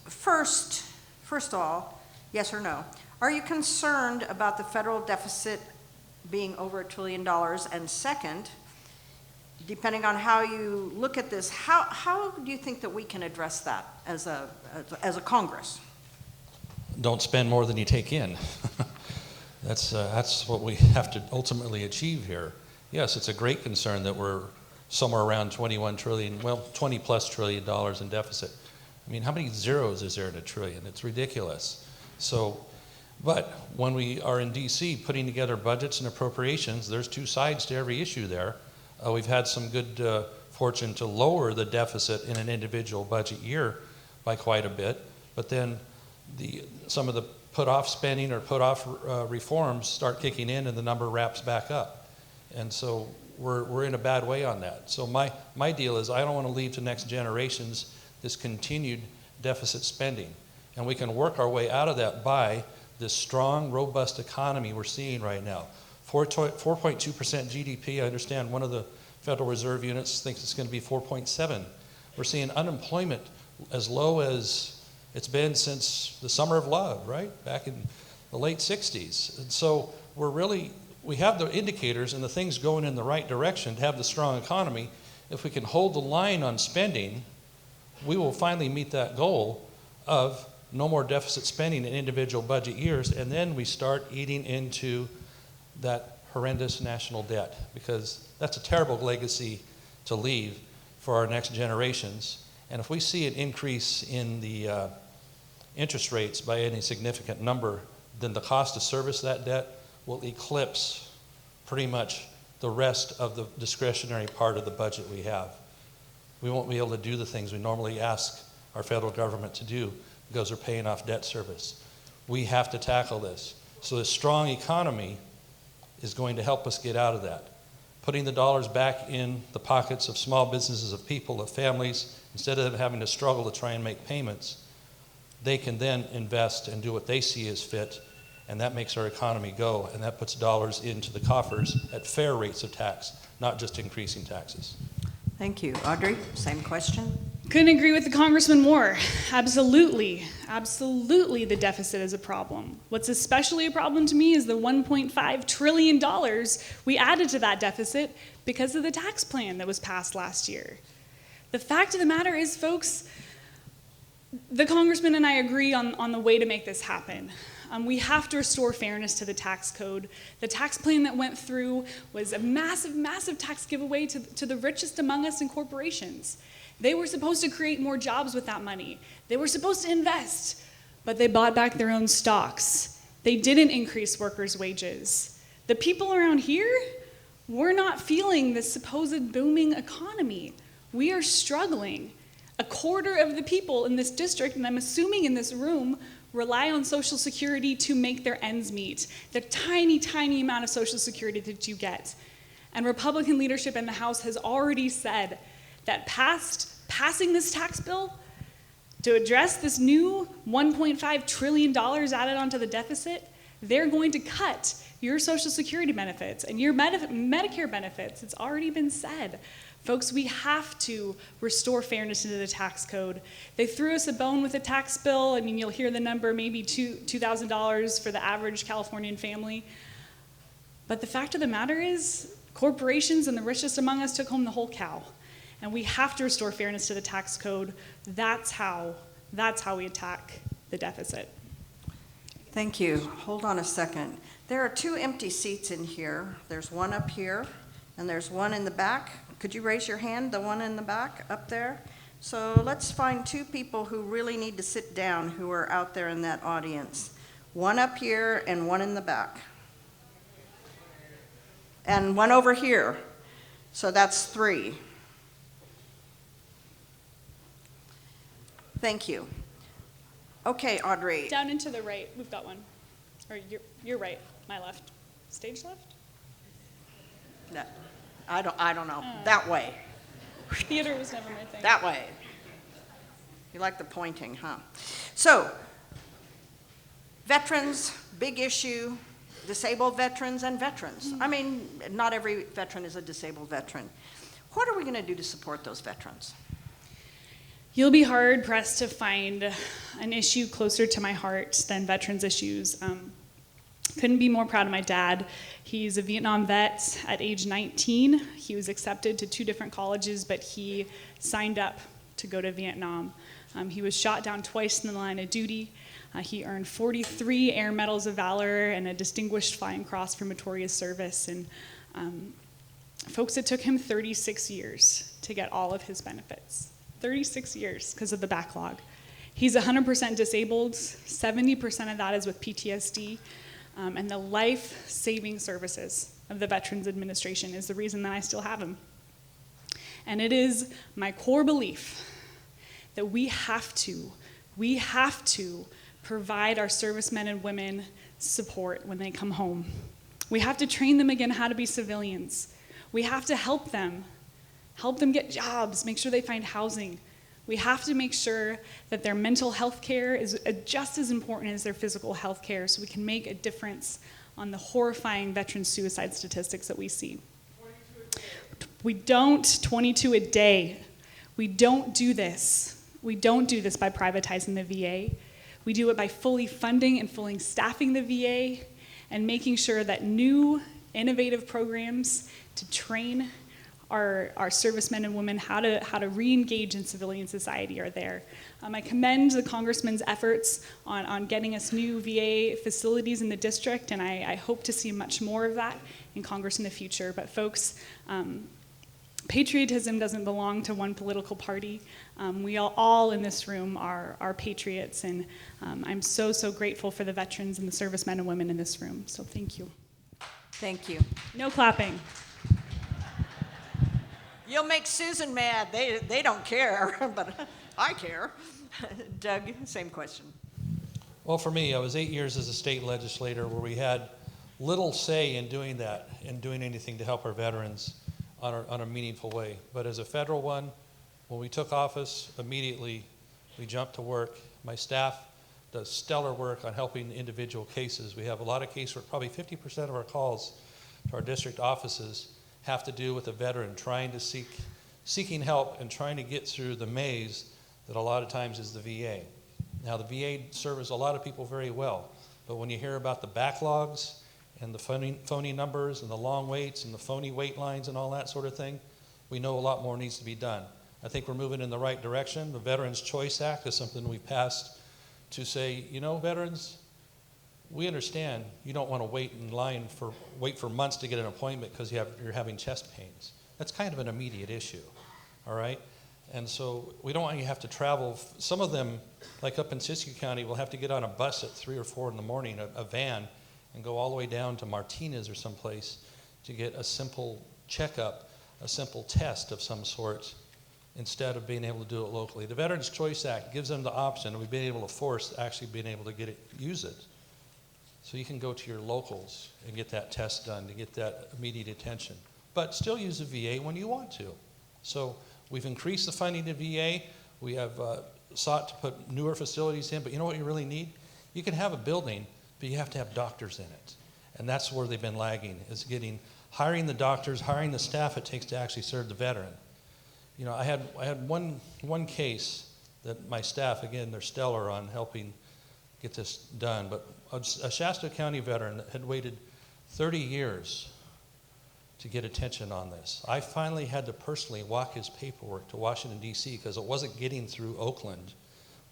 Speaker 1: First of all, yes or no, are you concerned about the federal deficit being over $1 trillion? And second, depending on how you look at this, how do you think that we can address that as a Congress?
Speaker 4: Don't spend more than you take in. That's what we have to ultimately achieve here. Yes, it's a great concern that we're somewhere around 21 trillion, well, 20 plus $1 trillion in deficit. I mean, how many zeros is there in $1 trillion? It's ridiculous. So, but when we are in DC putting together budgets and appropriations, there's two sides to every issue there. We've had some good fortune to lower the deficit in an individual budget year by quite a bit, but then some of the put-off spending or put-off reforms start kicking in and the number wraps back up. And so we're in a bad way on that. So my deal is I don't want to leave to next generations this continued deficit spending. And we can work our way out of that by this strong, robust economy we're seeing right now. 4.2% GDP, I understand one of the Federal Reserve units thinks it's going to be 4.7. We're seeing unemployment as low as it's been since the summer of love, right? Back in the late 60s. And so we have the indicators and the things going in the right direction to have the strong economy. If we can hold the line on spending, we will finally meet that goal of no more deficit spending in individual budget years, and then we start eating into that horrendous national debt, because that's a terrible legacy to leave for our next generations. And if we see an increase in the interest rates by any significant number, then the cost to service that debt will eclipse pretty much the rest of the discretionary part of the budget we have. We won't be able to do the things we normally ask our federal government to do because we're paying off debt service. We have to tackle this. So a strong economy is going to help us get out of that. Putting the dollars back in the pockets of small businesses, of people, of families, instead of them having to struggle to try and make payments, they can then invest and do what they see as fit, and that makes our economy go, and that puts dollars into the coffers at fair rates of tax, not just increasing taxes.
Speaker 1: Thank you. Audrey, same question?
Speaker 3: Couldn't agree with the Congressman more. Absolutely, absolutely the deficit is a problem. What's especially a problem to me is the $1.5 trillion we added to that deficit because of the tax plan that was passed last year. The fact of the matter is, folks, the Congressman and I agree on the way to make this happen. We have to restore fairness to the tax code. The tax plan that went through was a massive, massive tax giveaway to the richest among us and corporations. They were supposed to create more jobs with that money. They were supposed to invest, but they bought back their own stocks. They didn't increase workers' wages. The people around here, we're not feeling this supposed booming economy. We are struggling. A quarter of the people in this district, and I'm assuming in this room, rely on Social Security to make their ends meet. The tiny, tiny amount of Social Security that you get. And Republican leadership in the House has already said that passing this tax bill to address this new $1.5 trillion added onto the deficit, they're going to cut your Social Security benefits and your Medicare benefits. It's already been said. Folks, we have to restore fairness into the tax code. They threw us a bone with the tax bill. I mean, you'll hear the number, maybe $2,000 for the average Californian family. But the fact of the matter is, corporations and the richest among us took home the whole cow. And we have to restore fairness to the tax code. That's how we attack the deficit.
Speaker 1: Thank you. Hold on a second. There are 2 empty seats in here. There's one up here, and there's one in the back. Could you raise your hand, the one in the back up there? So let's find 2 people who really need to sit down who are out there in that audience. One up here and one in the back. And one over here. So that's 3. Thank you. Okay, Audrey.
Speaker 3: Down and to the right, we've got one. Or your right, my left. Stage left?
Speaker 1: No, I don't know. That way.
Speaker 3: Theater was never my thing.
Speaker 1: That way. You like the pointing, huh? So, veterans, big issue, disabled veterans and veterans. I mean, not every veteran is a disabled veteran. What are we going to do to support those veterans?
Speaker 3: You'll be hard-pressed to find an issue closer to my heart than veterans issues. Couldn't be more proud of my dad. He's a Vietnam vet at age 19. He was accepted to 2 different colleges, but he signed up to go to Vietnam. He was shot down twice in the line of duty. He earned 43 Air Medals of Valor and a Distinguished Flying Cross for meritorious service. And folks, it took him 36 years to get all of his benefits. 36 years because of the backlog. He's 100% disabled. 70% of that is with PTSD. And the life-saving services of the Veterans Administration is the reason that I still have him. And it is my core belief that we have to provide our servicemen and women support when they come home. We have to train them again how to be civilians. We have to help them get jobs, make sure they find housing. We have to make sure that their mental health care is just as important as their physical health care, so we can make a difference on the horrifying veteran suicide statistics that we see. 22 a day. We don't do this. We don't do this by privatizing the VA. We do it by fully funding and fully staffing the VA and making sure that new innovative programs to train our servicemen and women how to re-engage in civilian society are there. I commend the Congressman's efforts on getting us new VA facilities in the district, and I hope to see much more of that in Congress in the future. But folks, patriotism doesn't belong to one political party. We all in this room are patriots, and I'm so grateful for the veterans and the servicemen and women in this room. So thank you.
Speaker 1: Thank you.
Speaker 3: No clapping.
Speaker 1: You'll make Susan mad. They don't care, but I care. Doug, same question.
Speaker 4: Well, for me, I was 8 years as a state legislator where we had little say in doing that and doing anything to help our veterans on a meaningful way. But as a federal one, when we took office, immediately we jumped to work. My staff does stellar work on helping individual cases. We have a lot of cases, probably 50% of our calls to our district offices have to do with a veteran trying to seeking help and trying to get through the maze that a lot of times is the VA. Now, the VA serves a lot of people very well, but when you hear about the backlogs and the phony numbers and the long waits and the phony wait lines and all that sort of thing, we know a lot more needs to be done. I think we're moving in the right direction. The Veterans Choice Act is something we passed to say, you know, veterans, we understand you don't want to wait in line wait for months to get an appointment because you're having chest pains. That's kind of an immediate issue, all right? And so we don't want you to have to travel. Some of them, like up in Siskiyou County, will have to get on a bus at 3 or 4 in the morning, a van, and go all the way down to Martinez or someplace to get a simple checkup, a simple test of some sort, instead of being able to do it locally. The Veterans Choice Act gives them the option, and we've been able to force actually being able to use it. So you can go to your locals and get that test done to get that immediate attention. But still use the VA when you want to. So we've increased the funding to VA. We have sought to put newer facilities in, but you know what you really need? You can have a building, but you have to have doctors in it. And that's where they've been lagging, is hiring the doctors, hiring the staff it takes to actually serve the veteran. You know, I had one case that my staff, again, they're stellar on helping get this done, but a Shasta County veteran that had waited 30 years to get attention on this. I finally had to personally walk his paperwork to Washington, D.C. because it wasn't getting through Oakland,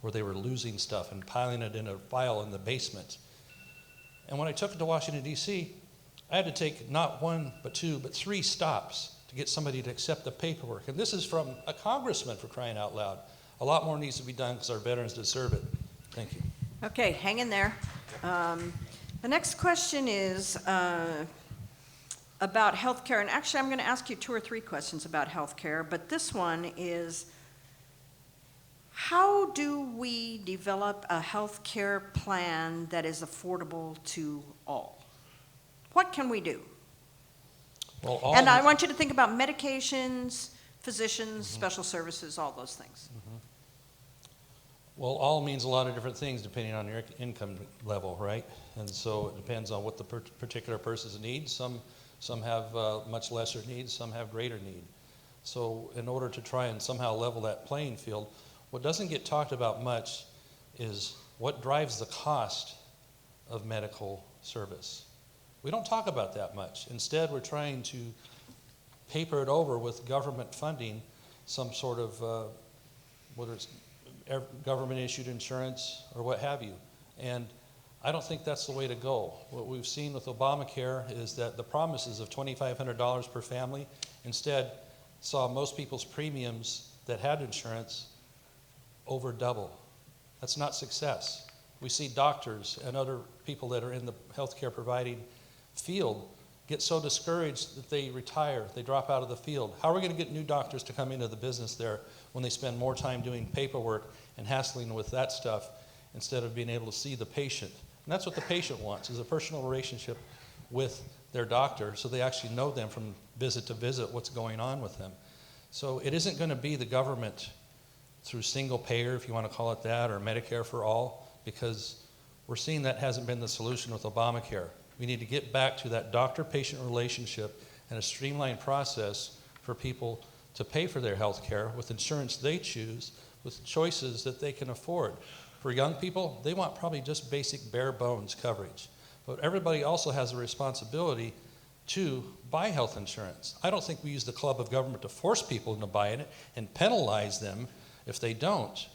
Speaker 4: where they were losing stuff and piling it in a file in the basement. And when I took it to Washington, D.C., I had to take not one, but two, but 3 stops to get somebody to accept the paperwork. And this is from a congressman, for crying out loud. A lot more needs to be done because our veterans deserve it. Thank you.
Speaker 1: Okay, hang in there. The next question is about health care. And actually, I'm going to ask you 2 or 3 questions about health care. But this one is, how do we develop a health care plan that is affordable to all? What can we do?
Speaker 4: Well,
Speaker 1: And I want you to think about medications, physicians, special services, all those things.
Speaker 4: Well, all means a lot of different things depending on your income level, right? And so it depends on what the particular person's needs. Some have much lesser needs, some have greater need. So in order to try and somehow level that playing field, what doesn't get talked about much is what drives the cost of medical service. We don't talk about that much. Instead, we're trying to paper it over with government funding, some sort of, whether it's government-issued insurance or what have you. And I don't think that's the way to go. What we've seen with Obamacare is that the promises of $2,500 per family instead saw most people's premiums that had insurance over double. That's not success. We see doctors and other people that are in the healthcare providing field get so discouraged that they retire, they drop out of the field. How are we going to get new doctors to come into the business there when they spend more time doing paperwork and hassling with that stuff instead of being able to see the patient? And that's what the patient wants, is a personal relationship with their doctor, so they actually know them from visit to visit, what's going on with them. So it isn't going to be the government through single payer, if you want to call it that, or Medicare for all, because we're seeing that hasn't been the solution with Obamacare. We need to get back to that doctor-patient relationship and a streamlined process for people to pay for their health care with insurance they choose, with choices that they can afford. For young people, they want probably just basic bare bones coverage. But everybody also has a responsibility to buy health insurance. I don't think we use the club of government to force people into buying it and penalize them if they don't.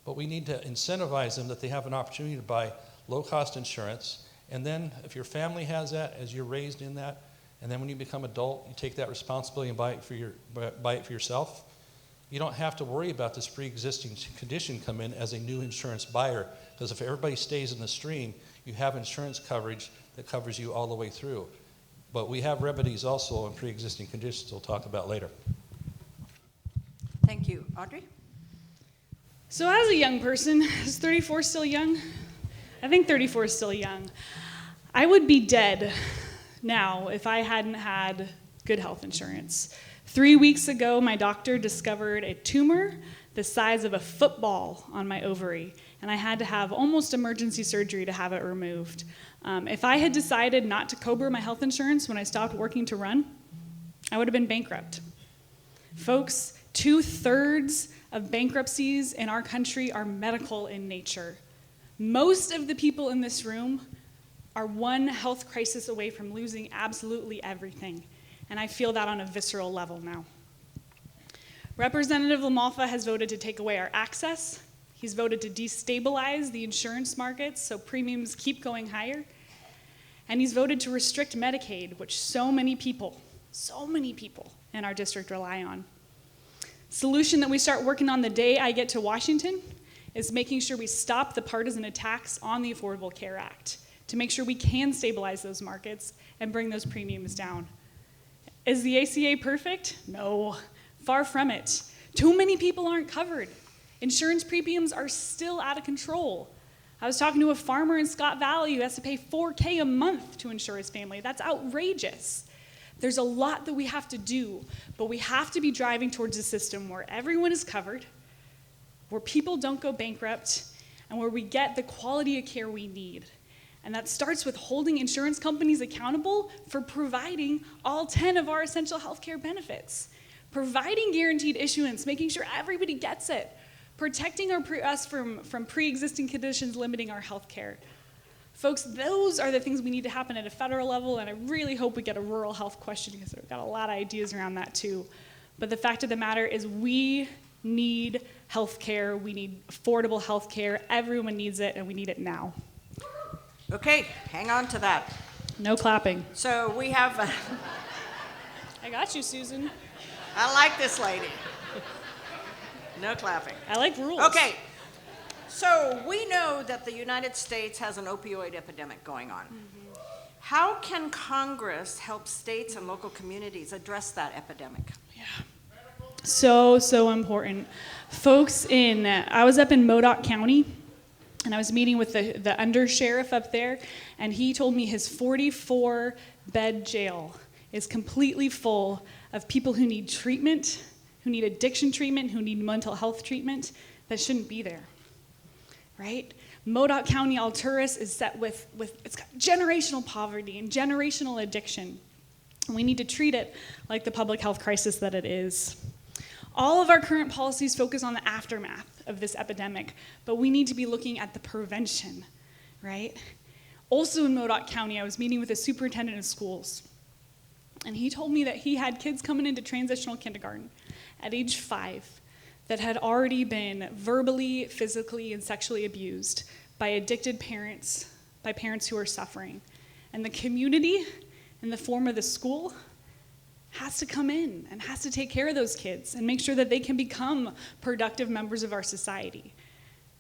Speaker 4: But we need to incentivize them that they have an opportunity to buy low-cost insurance. And then if your family has that, as you're raised in that, and then when you become adult, you take that responsibility and buy it for yourself, you don't have to worry about this pre-existing condition come in as a new insurance buyer. Because if everybody stays in the stream, you have insurance coverage that covers you all the way through. But we have remedies also on pre-existing conditions we'll talk about later.
Speaker 1: Thank you. Audrey?
Speaker 3: So as a young person, is 34 still young? I think 34 is still young. I would be dead now if I hadn't had good health insurance. 3 weeks ago, my doctor discovered a tumor the size of a football on my ovary, and I had to have almost emergency surgery to have it removed. If I had decided not to COBRA my health insurance when I stopped working to run, I would have been bankrupt. Folks, 2/3 of bankruptcies in our country are medical in nature. Most of the people in this room are one health crisis away from losing absolutely everything, and I feel that on a visceral level now. Representative LaMalfa has voted to take away our access. He's voted to destabilize the insurance markets so premiums keep going higher. And he's voted to restrict Medicaid, which so many people in our district rely on. Solution that we start working on the day I get to Washington is making sure we stop the partisan attacks on the Affordable Care Act to make sure we can stabilize those markets and bring those premiums down. Is the ACA perfect? No, far from it. Too many people aren't covered. Insurance premiums are still out of control. I was talking to a farmer in Scott Valley who has to pay $4,000 a month to insure his family. That's outrageous. There's a lot that we have to do, but we have to be driving towards a system where everyone is covered, where people don't go bankrupt, and where we get the quality of care we need. And that starts with holding insurance companies accountable for providing all 10 of our essential healthcare benefits, providing guaranteed issuance, making sure everybody gets it, protecting us from pre-existing conditions limiting our health care. Folks, those are the things we need to happen at a federal level, and I really hope we get a rural health question because we've got a lot of ideas around that too. But the fact of the matter is we need health care, we need affordable health care, everyone needs it, and we need it now.
Speaker 1: Okay, hang on to that.
Speaker 3: No clapping.
Speaker 1: So we have,
Speaker 3: I got you, Susan.
Speaker 1: I like this lady. No clapping.
Speaker 3: I like rules.
Speaker 1: Okay, so we know that the United States has an opioid epidemic going on. Mm-hmm. How can Congress help states and local communities address that epidemic?
Speaker 3: Yeah. So important. Folks, I was up in Modoc County, and I was meeting with the undersheriff up there, and he told me his 44-bed jail is completely full of people who need treatment, who need addiction treatment, who need mental health treatment that shouldn't be there, right? Modoc County, Alturas is set with it's got generational poverty and generational addiction. And we need to treat it like the public health crisis that it is. All of our current policies focus on the aftermath of this epidemic, but we need to be looking at the prevention, right? Also in Modoc County, I was meeting with a superintendent of schools, and he told me that he had kids coming into transitional kindergarten at age 5 that had already been verbally, physically, and sexually abused by addicted parents, by parents who are suffering. And the community, in the form of the school, has to come in and has to take care of those kids and make sure that they can become productive members of our society,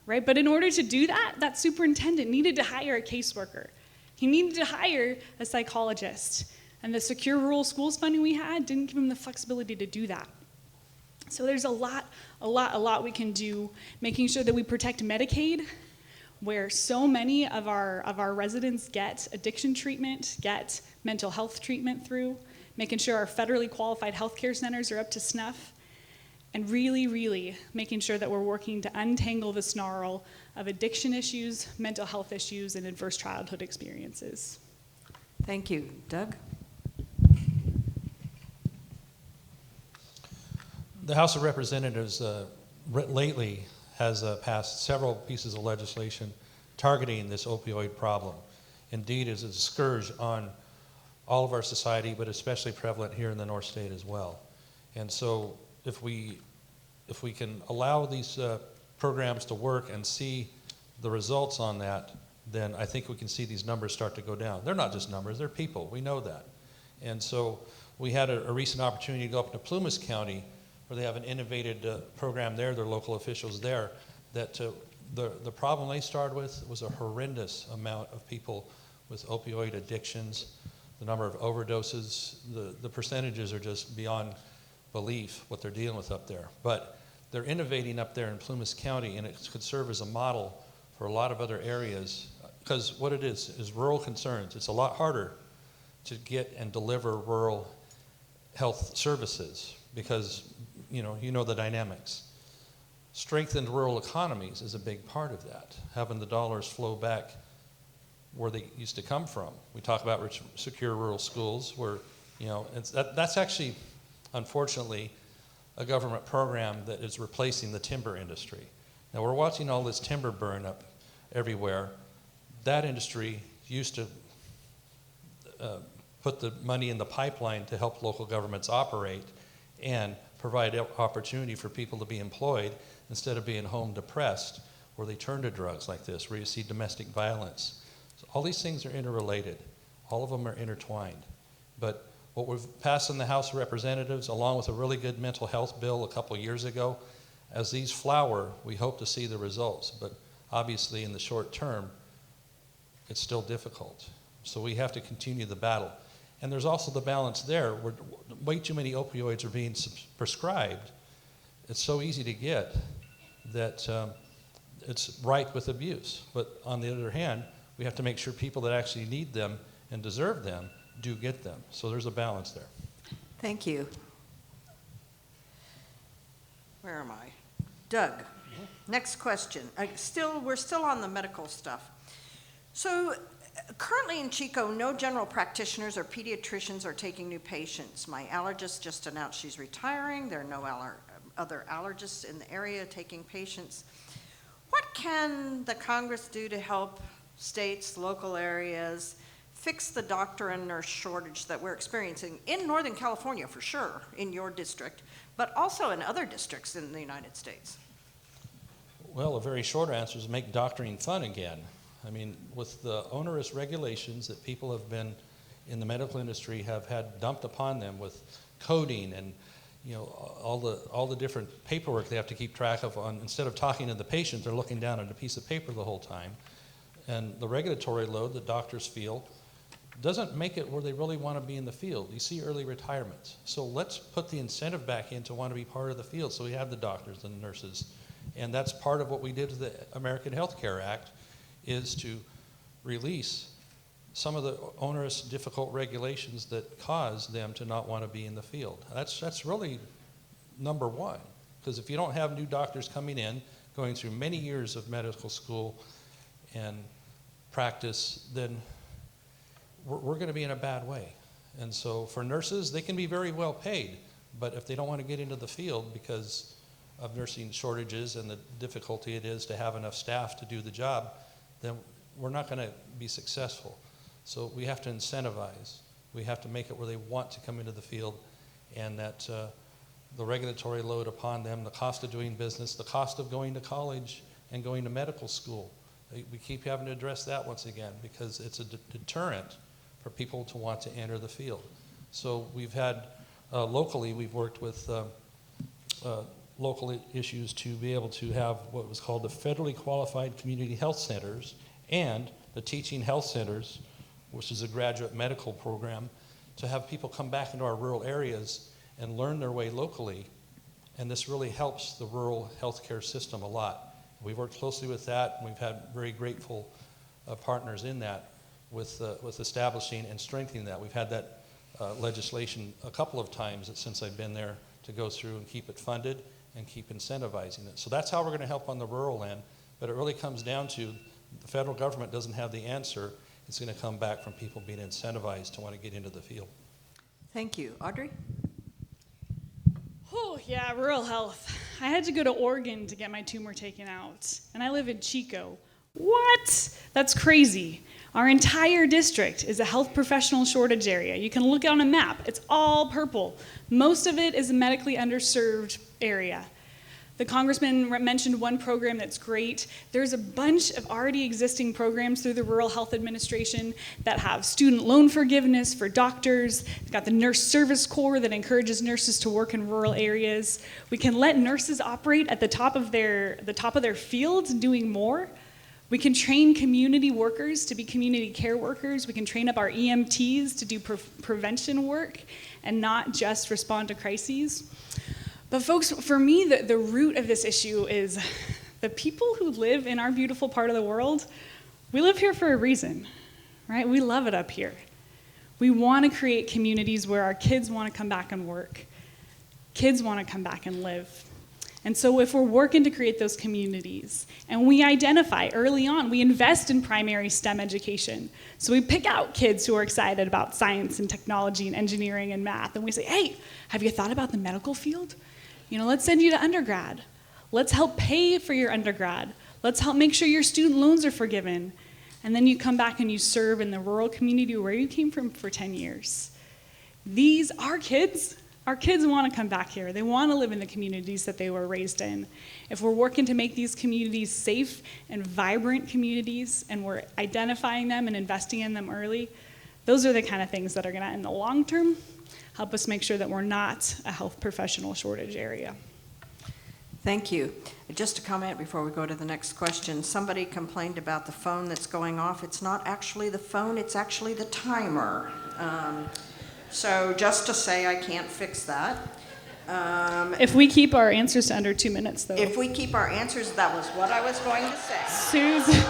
Speaker 3: right? But in order to do that, that superintendent needed to hire a caseworker. He needed to hire a psychologist. And the secure rural schools funding we had didn't give them the flexibility to do that. So there's a lot we can do, making sure that we protect Medicaid, where so many of our residents get addiction treatment, get mental health treatment through, making sure our federally qualified healthcare centers are up to snuff, and really making sure that we're working to untangle the snarl of addiction issues, mental health issues, and adverse childhood experiences.
Speaker 1: Thank you. Doug?
Speaker 4: The House of Representatives lately has passed several pieces of legislation targeting this opioid problem. Indeed, it's a scourge on all of our society, but especially prevalent here in the North State as well. And so if we can allow these programs to work and see the results on that, then I think we can see these numbers start to go down. They're not just numbers, they're people, we know that. And so we had a recent opportunity to go up to Plumas County, where they have an innovative program there, their local officials there, that the problem they started with was a horrendous amount of people with opioid addictions, the number of overdoses, the percentages are just beyond belief what they're dealing with up there. But they're innovating up there in Plumas County, and it could serve as a model for a lot of other areas, because what it is rural concerns. It's a lot harder to get and deliver rural health services because you know the dynamics. Strengthened rural economies is a big part of that, having the dollars flow back where they used to come from. We talk about secure rural schools where, that's actually, unfortunately, a government program that is replacing the timber industry. Now we're watching all this timber burn up everywhere. That industry used to put the money in the pipeline to help local governments operate and provide opportunity for people to be employed instead of being home depressed, where they turn to drugs like this, where you see domestic violence. So all these things are interrelated. All of them are intertwined. But what we've passed in the House of Representatives, along with a really good mental health bill a couple years ago, as these flower, we hope to see the results. But obviously in the short term, it's still difficult. So we have to continue the battle. And there's also the balance there where way too many opioids are being prescribed. It's so easy to get that it's ripe with abuse. But on the other hand, we have to make sure people that actually need them and deserve them do get them. So there's a balance there.
Speaker 1: Thank you. Where am I? Doug, next question. We're still on the medical stuff. So currently in Chico, no general practitioners or pediatricians are taking new patients. My allergist just announced she's retiring. There are no other allergists in the area taking patients. What can the Congress do to help states, local areas, fix the doctor and nurse shortage that we're experiencing in Northern California, for sure, in your district, but also in other districts in the United States?
Speaker 4: Well, a very short answer is make doctoring fun again. I mean, with the onerous regulations that people have been in the medical industry have had dumped upon them with coding and all the different paperwork they have to keep track of on, instead of talking to the patient, they're looking down at a piece of paper the whole time. And the regulatory load that doctors feel doesn't make it where they really want to be in the field. You see early retirements. So let's put the incentive back in to want to be part of the field so we have the doctors and the nurses. And that's part of what we did with the American Health Care Act, is to release some of the onerous, difficult regulations that cause them to not want to be in the field. That's really number one, because if you don't have new doctors coming in, going through many years of medical school and practice, then we're going to be in a bad way. And so for nurses, they can be very well paid, but if they don't want to get into the field because of nursing shortages and the difficulty it is to have enough staff to do the job, then we're not going to be successful. So we have to incentivize. We have to make it where they want to come into the field, and that the regulatory load upon them, the cost of doing business, the cost of going to college and going to medical school. We keep having to address that once again because it's a deterrent for people to want to enter the field. So we've had, locally, we've worked with local issues to be able to have what was called the federally qualified community health centers and the teaching health centers, which is a graduate medical program, to have people come back into our rural areas and learn their way locally. And this really helps the rural healthcare system a lot. We've worked closely with that, and we've had very grateful partners in that with establishing and strengthening that. We've had that legislation a couple of times since I've been there to go through and keep it funded and keep incentivizing it. So that's how we're going to help on the rural end, but it really comes down to the federal government doesn't have the answer. It's going to come back from people being incentivized to want to get into the field.
Speaker 1: Thank you. Audrey?
Speaker 3: Oh, yeah, rural health. I had to go to Oregon to get my tumor taken out, and I live in Chico. What? That's crazy. Our entire district is a health professional shortage area. You can look on a map. It's all purple. Most of it is a medically underserved area. The congressman mentioned one program that's great. There's a bunch of already existing programs through the Rural Health Administration that have student loan forgiveness for doctors. They've got the Nurse Service Corps that encourages nurses to work in rural areas. We can let nurses operate at the top of their fields doing more. We can train community workers to be community care workers. We can train up our EMTs to do prevention work and not just respond to crises. But folks, for me, the root of this issue is the people who live in our beautiful part of the world, we live here for a reason, right? We love it up here. We want to create communities where our kids want to come back and work. Kids want to come back and live. And so if we're working to create those communities, and we identify early on, we invest in primary STEM education. So we pick out kids who are excited about science and technology and engineering and math, and we say, hey, have you thought about the medical field? Let's send you to undergrad. Let's help pay for your undergrad. Let's help make sure your student loans are forgiven. And then you come back and you serve in the rural community where you came from for 10 years. Our kids want to come back here. They want to live in the communities that they were raised in. If we're working to make these communities safe and vibrant communities, and we're identifying them and investing in them early, those are the kind of things that are going to, in the long term, help us make sure that we're not a health professional shortage area.
Speaker 1: Thank you. Just a comment before we go to the next question. Somebody complained about the phone that's going off. It's not actually the phone, it's actually the timer. So just to say, I can't fix that.
Speaker 3: If we keep our answers to under 2 minutes, though.
Speaker 1: If we keep our answers, that was what I was going to say.
Speaker 3: Susan.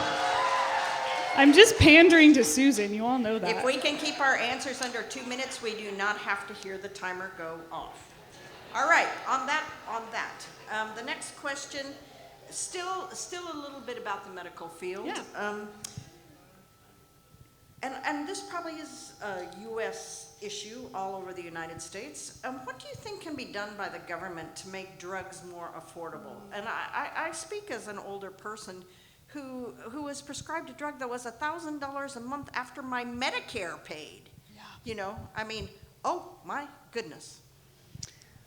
Speaker 3: I'm just pandering to Susan. You all know that.
Speaker 1: If we can keep our answers under 2 minutes, we do not have to hear the timer go off. All right, on that. The next question, still a little bit about the medical field.
Speaker 3: Yeah.
Speaker 1: And this probably is a U.S. issue all over the United States. What do you think can be done by the government to make drugs more affordable? And I speak as an older person who was prescribed a drug that was $1,000 a month after my Medicare paid. Yeah. Oh my goodness.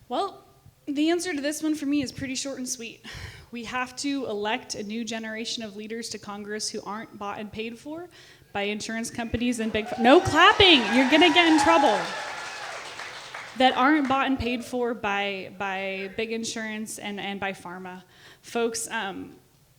Speaker 3: Well, the answer to this one for me is pretty short and sweet. We have to elect a new generation of leaders to Congress who aren't bought and paid for by insurance companies and no clapping, you're gonna get in trouble. That aren't bought and paid for by big insurance and by pharma. Folks,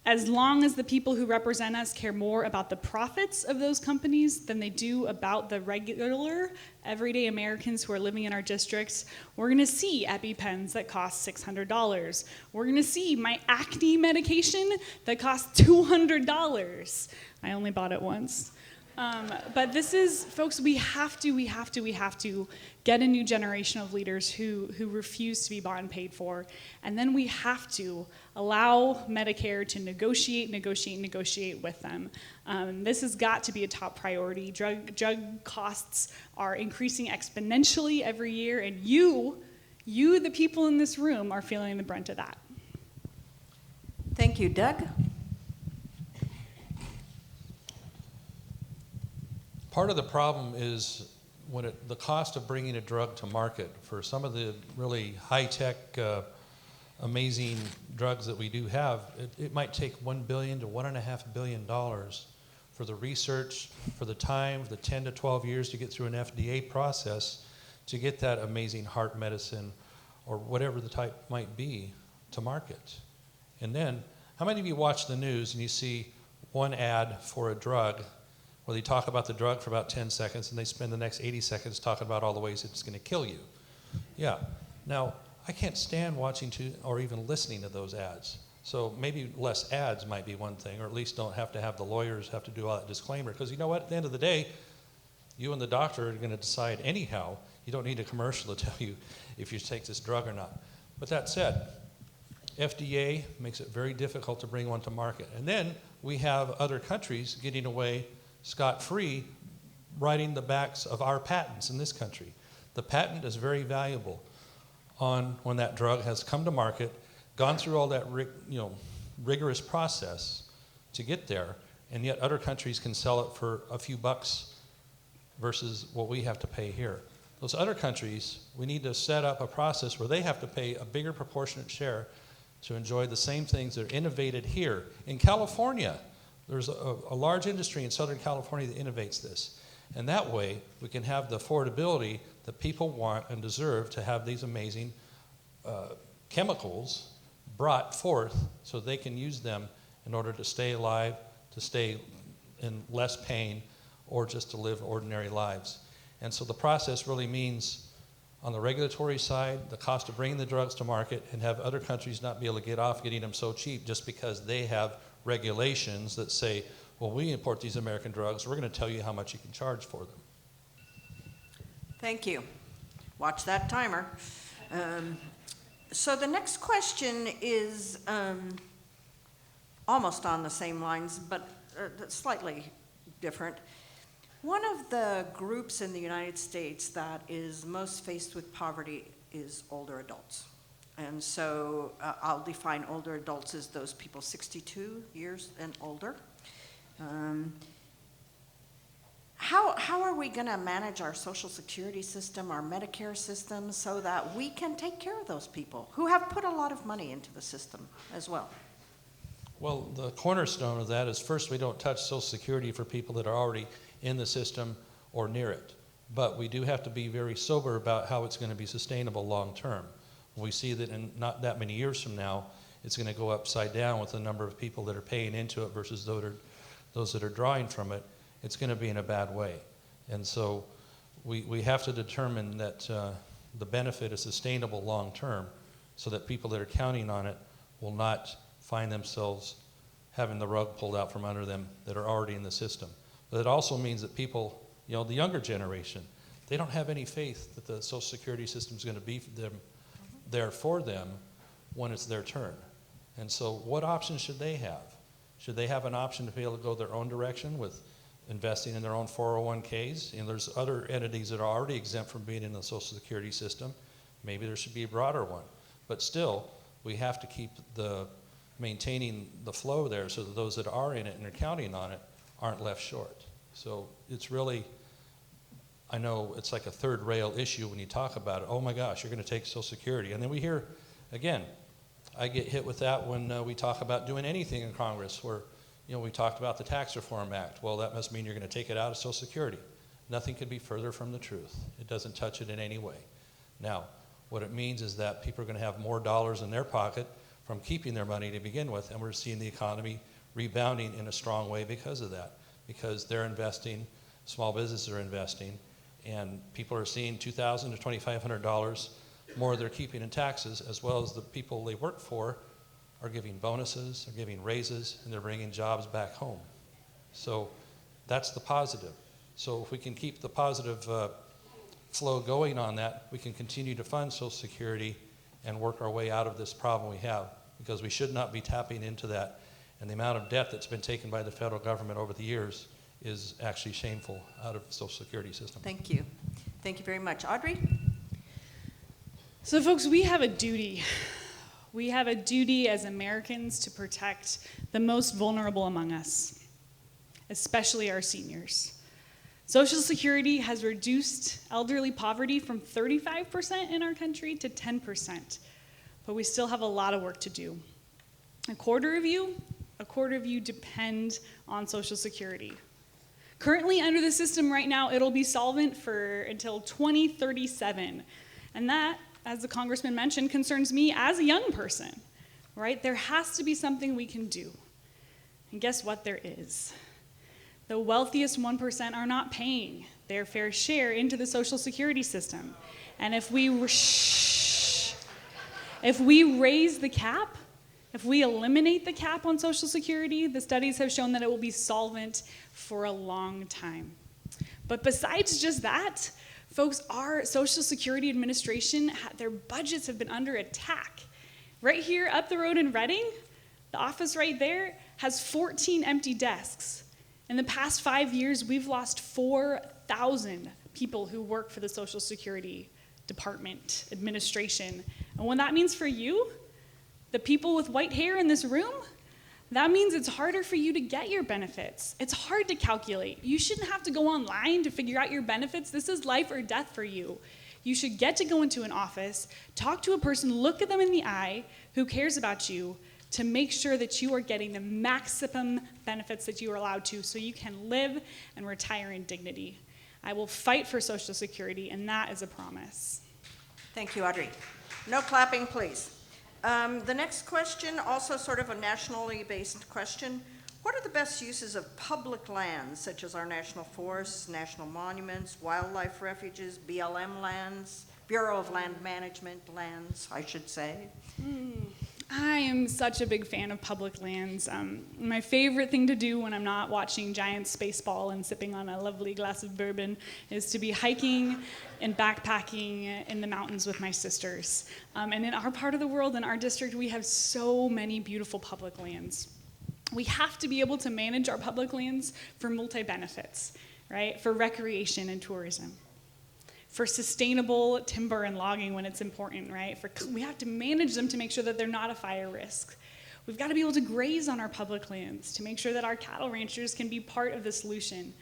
Speaker 3: as long as the people who represent us care more about the profits of those companies than they do about the regular, everyday Americans who are living in our districts, we're gonna see EpiPens that cost $600. We're gonna see my acne medication that costs $200. I only bought it once. But this is, folks, we have to get a new generation of leaders who refuse to be bought and paid for. And then we have to allow Medicare to negotiate with them. This has got to be a top priority. Drug costs are increasing exponentially every year, and you, the people in this room, are feeling the brunt of that.
Speaker 1: Thank you. Doug?
Speaker 4: Part of the problem is the cost of bringing a drug to market. For some of the really high-tech, amazing drugs that we do have, it might take $1 billion to $1.5 billion for the research, for the time, the 10 to 12 years to get through an FDA process to get that amazing heart medicine or whatever the type might be to market. And then, how many of you watch the news and you see one ad for a drug where they talk about the drug for about 10 seconds and they spend the next 80 seconds talking about all the ways it's going to kill you. Yeah. Now, I can't stand watching or even listening to those ads. So maybe less ads might be one thing, or at least don't have to have the lawyers have to do all that disclaimer. Because you know what? At the end of the day, you and the doctor are going to decide anyhow. You don't need a commercial to tell you if you take this drug or not. But that said, FDA makes it very difficult to bring one to market. And then we have other countries getting away scot-free, riding the backs of our patents in this country. The patent is very valuable on when that drug has come to market, gone through all that rigorous process to get there, and yet other countries can sell it for a few bucks versus what we have to pay here. Those other countries, we need to set up a process where they have to pay a bigger proportionate share to enjoy the same things that are innovated here. In California, there's a large industry in Southern California that innovates this. And that way, we can have the affordability that people want and deserve to have these amazing chemicals brought forth so they can use them in order to stay alive, to stay in less pain, or just to live ordinary lives. And so the process really means, on the regulatory side, the cost of bringing the drugs to market and have other countries not be able to get off getting them so cheap just because they have regulations that say, well, we import these American drugs, we're going to tell you how much you can charge for them.
Speaker 1: Thank you. Watch that timer. So the next question is almost on the same lines, but slightly different. One of the groups in the United States that is most faced with poverty is older adults. And so I'll define older adults as those people 62 years and older. How are we going to manage our Social Security system, our Medicare system, so that we can take care of those people who have put a lot of money into the system as well?
Speaker 4: Well, the cornerstone of that is, first, we don't touch Social Security for people that are already in the system or near it. But we do have to be very sober about how it's going to be sustainable long term. We see that in not that many years from now, it's going to go upside down with the number of people that are paying into it versus those that are drawing from it. It's going to be in a bad way. And so we have to determine that the benefit is sustainable long term so that people that are counting on it will not find themselves having the rug pulled out from under them that are already in the system. But it also means that people, the younger generation, they don't have any faith that the Social Security system is going to be there for them when it's their turn. And so what options should they have? Should they have an option to be able to go their own direction with investing in their own 401ks? And there's other entities that are already exempt from being in the Social Security system. Maybe there should be a broader one. But still, we have to keep maintaining the flow there so that those that are in it and are counting on it aren't left short. So it's really, I know it's like a third rail issue when you talk about it. Oh my gosh, you're going to take Social Security. And then we hear, again, I get hit with that when we talk about doing anything in Congress where, we talked about the Tax Reform Act. Well, that must mean you're going to take it out of Social Security. Nothing could be further from the truth. It doesn't touch it in any way. Now, what it means is that people are going to have more dollars in their pocket from keeping their money to begin with, and we're seeing the economy rebounding in a strong way because of that, because they're investing, small businesses are investing, and people are seeing $2,000 to $2,500 more they're keeping in taxes, as well as the people they work for are giving bonuses, are giving raises, and they're bringing jobs back home. So that's the positive. So if we can keep the positive flow going on that, we can continue to fund Social Security and work our way out of this problem we have, because we should not be tapping into that. And the amount of debt that's been taken by the federal government over the years is actually shameful out of the Social Security system.
Speaker 1: Thank you. Thank you very much. Audrey?
Speaker 3: So folks, we have a duty. We have a duty as Americans to protect the most vulnerable among us, especially our seniors. Social Security has reduced elderly poverty from 35% in our country to 10%, but we still have a lot of work to do. A quarter of you depend on Social Security. Currently under the system right now, it'll be solvent for until 2037, and that, as the congressman mentioned, concerns me as a young person, right? There has to be something we can do. And guess what? There is. The wealthiest 1% are not paying their fair share into the Social Security system. And if we raise the cap, if we eliminate the cap on Social Security, the studies have shown that it will be solvent for a long time. But besides just that, folks, our Social Security Administration, their budgets have been under attack. Right here up the road in Reading, the office right there has 14 empty desks. In the past 5 years, we've lost 4,000 people who work for the Social Security Department, administration. And what that means for you, the people with white hair in this room, that means it's harder for you to get your benefits. It's hard to calculate. You shouldn't have to go online to figure out your benefits. This is life or death for you. You should get to go into an office, talk to a person, look at them in the eye who cares about you to make sure that you are getting the maximum benefits that you are allowed to so you can live and retire in dignity. I will fight for Social Security, and that is a promise.
Speaker 1: Thank you, Audrey. No clapping, please. The next question, also sort of a nationally based question. What are the best uses of public lands, such as our national forests, national monuments, wildlife refuges, BLM lands, Bureau of Land Management lands, I should say?
Speaker 3: I am such a big fan of public lands. My favorite thing to do when I'm not watching Giants baseball and sipping on a lovely glass of bourbon is to be hiking and backpacking in the mountains with my sisters. And in our part of the world, in our district, we have so many beautiful public lands. We have to be able to manage our public lands for multi-benefits, right? For recreation and tourism. For sustainable timber and logging when it's important, right? We have to manage them to make sure that they're not a fire risk. We've got to be able to graze on our public lands to make sure that our cattle ranchers can be part of the solution.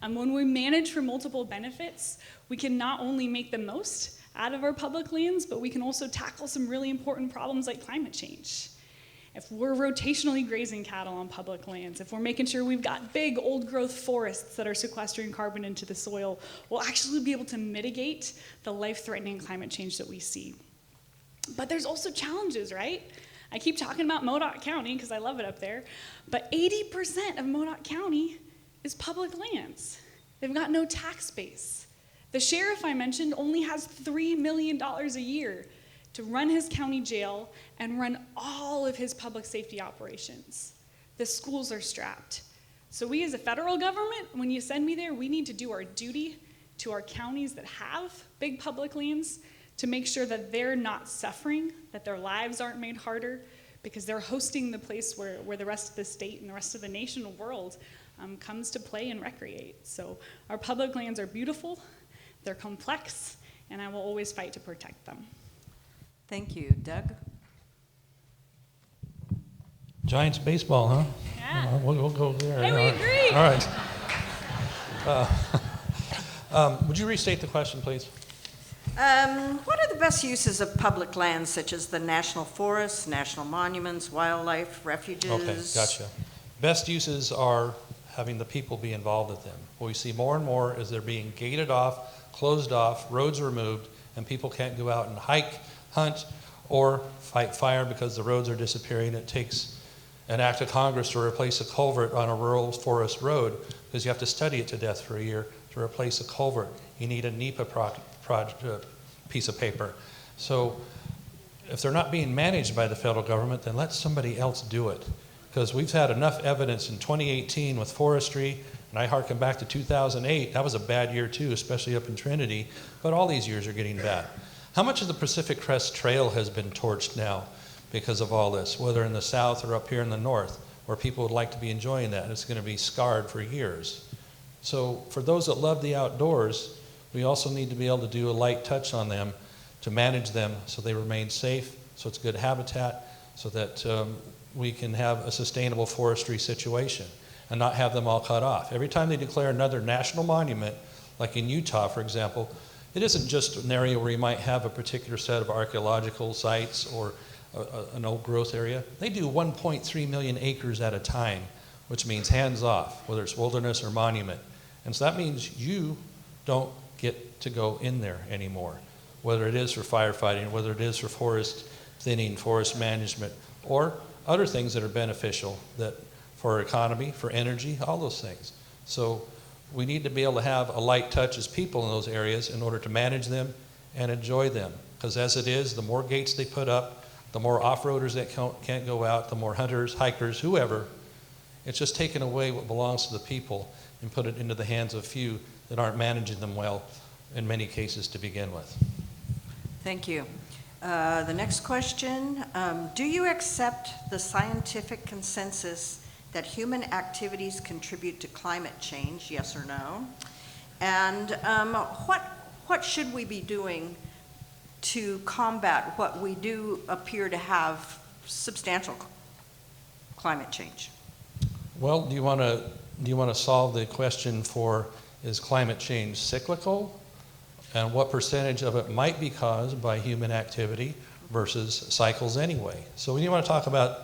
Speaker 3: When we manage for multiple benefits, we can not only make the most out of our public lands, but we can also tackle some really important problems like climate change. If we're rotationally grazing cattle on public lands, if we're making sure we've got big old growth forests that are sequestering carbon into the soil, we'll actually be able to mitigate the life-threatening climate change that we see. But there's also challenges, right? I keep talking about Modoc County because I love it up there, but 80% of Modoc County is public lands. They've got no tax base. The sheriff I mentioned only has $3 million a year to run his county jail and run all of his public safety operations. The schools are strapped. So we as a federal government, when you send me there, we need to do our duty to our counties that have big public lands to make sure that they're not suffering, that their lives aren't made harder, because they're hosting the place where the rest of the state and the rest of the nation and world comes to play and recreate. So our public lands are beautiful, they're complex, and I will always fight to protect them.
Speaker 1: Thank you. Doug?
Speaker 4: Giants baseball, huh?
Speaker 3: Yeah.
Speaker 4: We'll go there.
Speaker 3: Hey, we agree.
Speaker 4: All right. Would you restate the question, please?
Speaker 1: What are the best uses of public lands, such as the national forests, national monuments, wildlife refuges?
Speaker 4: Okay, gotcha. Best uses are having the people be involved with them. What we see more and more is they're being gated off, closed off, roads removed, and people can't go out and hike, hunt, or fight fire because the roads are disappearing. It takes an act of Congress to replace a culvert on a rural forest road because you have to study it to death for a year to replace a culvert. You need a NEPA piece of paper. So if they're not being managed by the federal government, then let somebody else do it. Because we've had enough evidence in 2018 with forestry, and I harken back to 2008, that was a bad year too, especially up in Trinity, but all these years are getting bad. How much of the Pacific Crest Trail has been torched now because of all this, whether in the south or up here in the north, where people would like to be enjoying that, and it's going to be scarred for years. So for those that love the outdoors, we also need to be able to do a light touch on them to manage them so they remain safe, so it's good habitat, so that we can have a sustainable forestry situation and not have them all cut off. Every time they declare another national monument, like in Utah, for example, it isn't just an area where you might have a particular set of archaeological sites or an old growth area. They do 1.3 million acres at a time, which means hands off, whether it's wilderness or monument. And so that means you don't get to go in there anymore, whether it is for firefighting, whether it is for forest thinning, forest management, or other things that are beneficial that for our economy, for energy, all those things. So we need to be able to have a light touch as people in those areas in order to manage them and enjoy them. Because as it is, the more gates they put up, the more off-roaders that can't go out, the more hunters, hikers, whoever. It's just taken away what belongs to the people and put it into the hands of few that aren't managing them well in many cases to begin with.
Speaker 1: Thank you. The next question, do you accept the scientific consensus that human activities contribute to climate change, yes or no? And what should we be doing to combat what we do appear to have substantial climate change?
Speaker 4: Well, do you want to solve the question for, is climate change cyclical? And what percentage of it might be caused by human activity versus cycles anyway? So when you want to talk about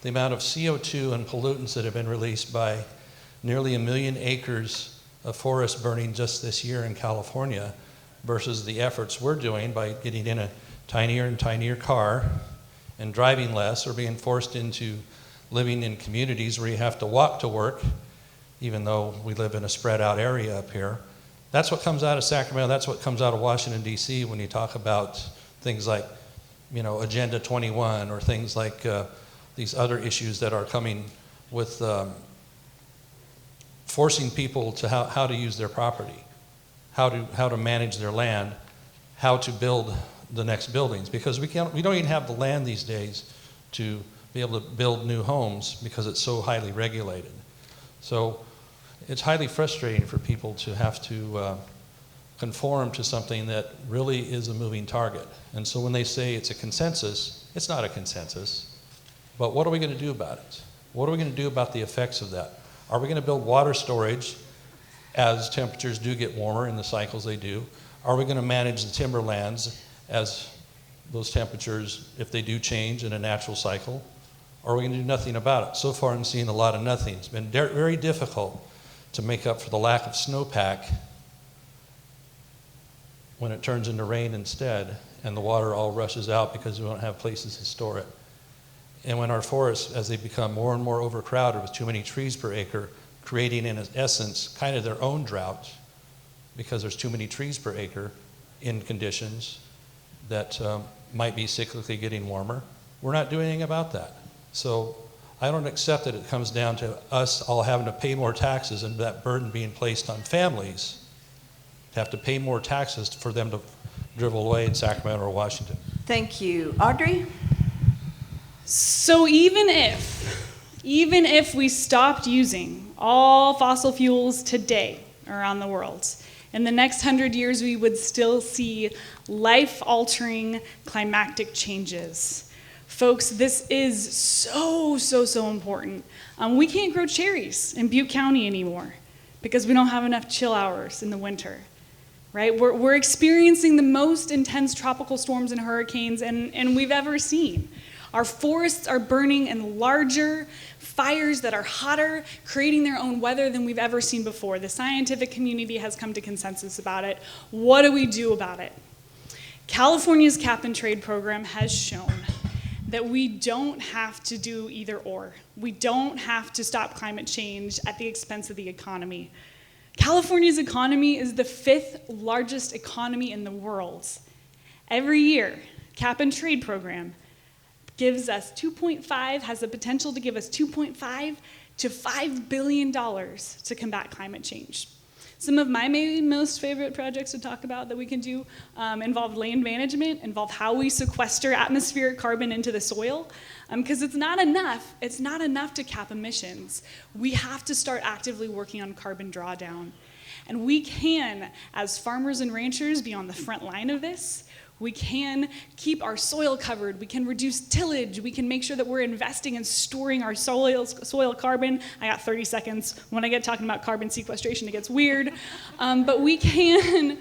Speaker 4: the amount of CO2 and pollutants that have been released by nearly 1 million acres of forest burning just this year in California versus the efforts we're doing by getting in a tinier and tinier car and driving less, or being forced into living in communities where you have to walk to work, even though we live in a spread out area up here. That's what comes out of Sacramento, that's what comes out of Washington, D.C. when you talk about things like, Agenda 21 or things like these other issues that are coming with forcing people to how to use their property, how to manage their land, how to build the next buildings, because we don't even have the land these days to be able to build new homes because it's so highly regulated. So it's highly frustrating for people to have to conform to something that really is a moving target. And so when they say it's a consensus, it's not a consensus. But what are we going to do about it? What are we going to do about the effects of that? Are we going to build water storage as temperatures do get warmer in the cycles they do? Are we going to manage the timberlands as those temperatures, if they do change in a natural cycle? Or are we going to do nothing about it? So far I'm seeing a lot of nothing. It's been very difficult to make up for the lack of snowpack when it turns into rain instead and the water all rushes out because we don't have places to store it. And when our forests, as they become more and more overcrowded with too many trees per acre, creating in essence kind of their own drought because there's too many trees per acre in conditions that might be cyclically getting warmer, we're not doing anything about that. So I don't accept that it comes down to us all having to pay more taxes and that burden being placed on families to have to pay more taxes for them to dribble away in Sacramento or Washington.
Speaker 1: Thank you. Audrey?
Speaker 3: So even if we stopped using all fossil fuels today around the world, in the next 100 years we would still see life-altering climatic changes. Folks, this is so important. We can't grow cherries in Butte County anymore because we don't have enough chill hours in the winter, right? We're experiencing the most intense tropical storms and hurricanes and we've ever seen. Our forests are burning in larger fires that are hotter, creating their own weather than we've ever seen before. The scientific community has come to consensus about it. What do we do about it? California's cap and trade program has shown that we don't have to do either or. We don't have to stop climate change at the expense of the economy. California's economy is the 5th largest economy in the world. Every year, cap and trade program gives us has the potential to give us $2.5 to $5 billion to combat climate change. Some of my maybe most favorite projects to talk about that we can do involve land management, involve how we sequester atmospheric carbon into the soil, because it's not enough to cap emissions. We have to start actively working on carbon drawdown. And we can, as farmers and ranchers, be on the front line of this. We can keep our soil covered. We can reduce tillage. We can make sure that we're investing in storing our soil carbon. I got 30 seconds. When I get talking about carbon sequestration, it gets weird. But we can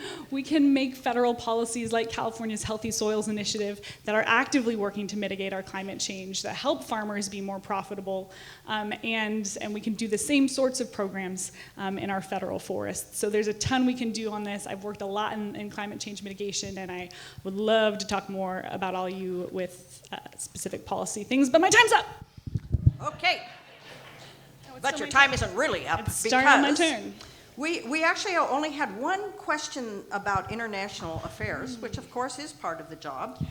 Speaker 3: make federal policies like California's Healthy Soils Initiative that are actively working to mitigate our climate change, that help farmers be more profitable. And we can do the same sorts of programs in our federal forests. So there's a ton we can do on this. I've worked a lot in climate change mitigation, and I would love to talk more about all you with specific policy things, but my time's up.
Speaker 1: Okay. But your time isn't really up
Speaker 3: It's starting on my
Speaker 1: because
Speaker 3: turn.
Speaker 1: we actually only had one question about international affairs, which of course is part of the job.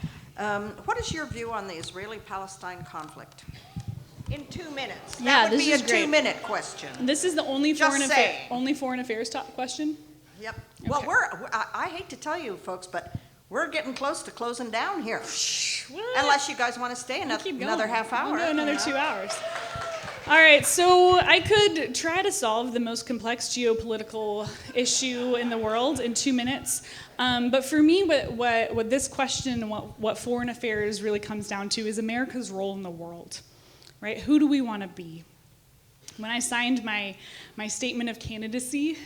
Speaker 1: What is your view on the Israeli-Palestine conflict? In 2 minutes.
Speaker 3: Yeah,
Speaker 1: That would
Speaker 3: this
Speaker 1: be a
Speaker 3: is great.
Speaker 1: 2-minute question.
Speaker 3: This is the only
Speaker 1: Just
Speaker 3: foreign affairs top question.
Speaker 1: Yep. Well,
Speaker 3: Okay.
Speaker 1: I hate to tell you folks, but we're getting close to closing down here.
Speaker 3: What?
Speaker 1: Unless you guys want to stay
Speaker 3: We'll keep
Speaker 1: another
Speaker 3: going.
Speaker 1: half hour.
Speaker 3: We'll go another
Speaker 1: you know?
Speaker 3: 2 hours. All right, so I could try to solve the most complex geopolitical issue in the world in 2 minutes. But for me, what this question and what foreign affairs really comes down to is America's role in the world, right? Who do we want to be? When I signed my statement of candidacy,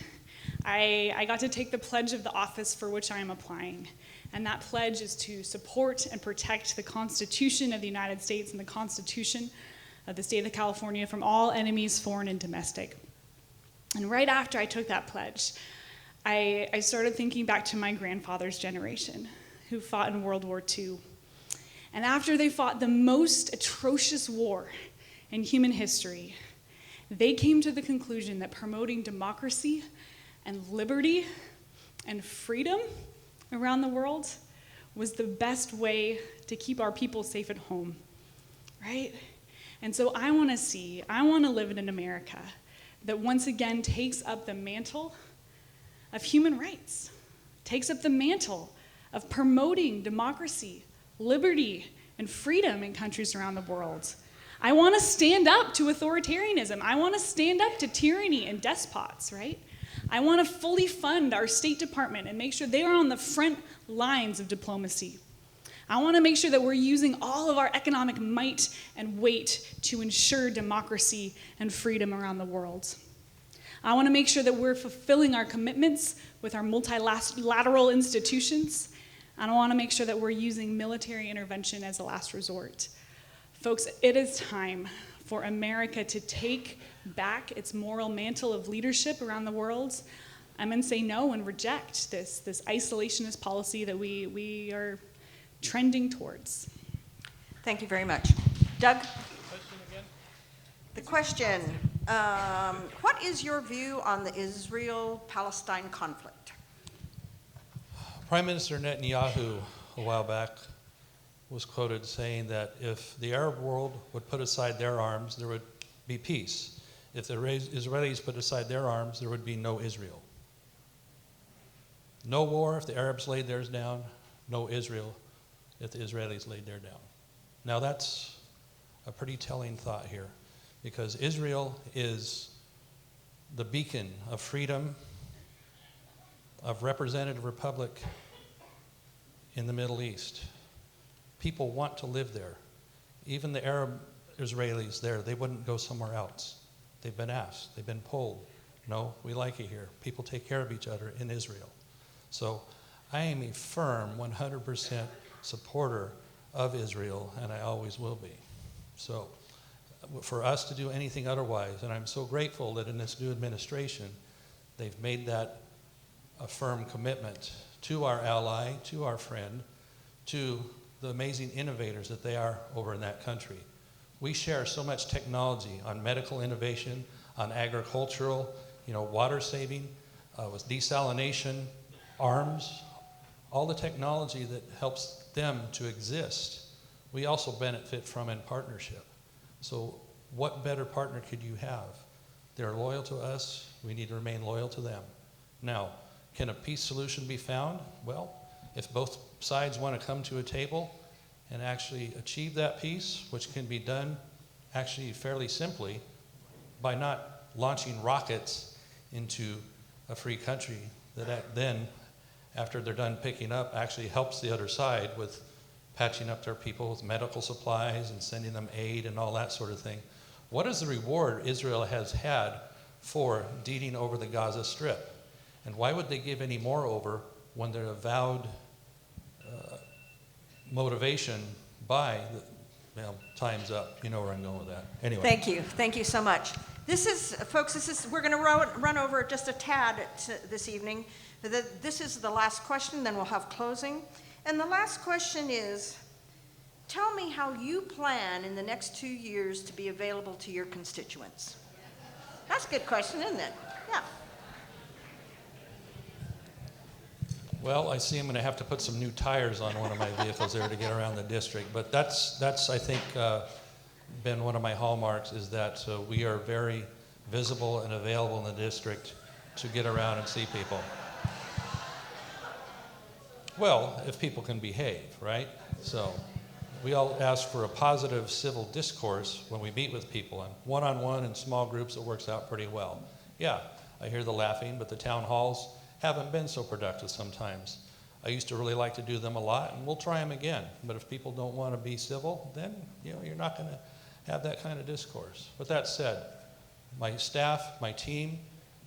Speaker 3: I got to take the pledge of the office for which I am applying. And that pledge is to support and protect the Constitution of the United States and the Constitution of the state of California from all enemies, foreign and domestic. And right after I took that pledge, I started thinking back to my grandfather's generation who fought in World War II. And after they fought the most atrocious war in human history, they came to the conclusion that promoting democracy and liberty and freedom around the world was the best way to keep our people safe at home, right? And so I want to live in an America that once again takes up the mantle of human rights, takes up the mantle of promoting democracy, liberty, and freedom in countries around the world. I want to stand up to authoritarianism. I want to stand up to tyranny and despots, right? I want to fully fund our State Department and make sure they are on the front lines of diplomacy. I want to make sure that we're using all of our economic might and weight to ensure democracy and freedom around the world. I want to make sure that we're fulfilling our commitments with our multilateral institutions. And I want to make sure that we're using military intervention as a last resort. Folks, it is time for America to take back its moral mantle of leadership around the world. I'm going to say no and reject this isolationist policy that we are trending towards.
Speaker 1: Thank you very much. Doug? The question, what is your view on the Israel-Palestine conflict?
Speaker 4: Prime Minister Netanyahu, a while back, was quoted saying that if the Arab world would put aside their arms, there would be peace. If the Israelis put aside their arms, there would be no Israel. No war if the Arabs laid theirs down, no Israel if the Israelis laid theirs down. Now that's a pretty telling thought here, because Israel is the beacon of freedom, of representative republic in the Middle East. People want to live there. Even the Arab Israelis there, they wouldn't go somewhere else. They've been asked, they've been polled. No, we like it here. People take care of each other in Israel. So I am a firm 100% supporter of Israel, and I always will be. So for us to do anything otherwise, and I'm so grateful that in this new administration, they've made that a firm commitment to our ally, to our friend, to the amazing innovators that they are over in that country. We share so much technology on medical innovation, on agricultural, water saving, with desalination, arms, all the technology that helps them to exist. We also benefit from in partnership. So what better partner could you have? They're loyal to us. We need to remain loyal to them. Now, can a peace solution be found? Well, if both sides want to come to a table and actually achieve that peace, which can be done actually fairly simply by not launching rockets into a free country that then, after they're done picking up, actually helps the other side with patching up their people with medical supplies and sending them aid and all that sort of thing. What is the reward Israel has had for deeding over the Gaza Strip? And why would they give any more over when their avowed motivation by time's up. You know where I'm going with that. Anyway.
Speaker 1: Thank you so much. Folks, we're going to run over just a tad this evening. This is the last question, then we'll have closing. And the last question is, tell me how you plan in the next 2 years to be available to your constituents. That's a good question, isn't it? Yeah.
Speaker 4: Well, I see I'm going to have to put some new tires on one of my vehicles there to get around the district. But that's I think, been one of my hallmarks, is that we are very visible and available in the district to get around and see people. Well, if people can behave, right? So we all ask for a positive civil discourse when we meet with people. And one-on-one in small groups, it works out pretty well. Yeah, I hear the laughing, but the town halls haven't been so productive sometimes. I used to really like to do them a lot, and we'll try them again. But if people don't want to be civil, then you're not going to have that kind of discourse. With that said, my staff, my team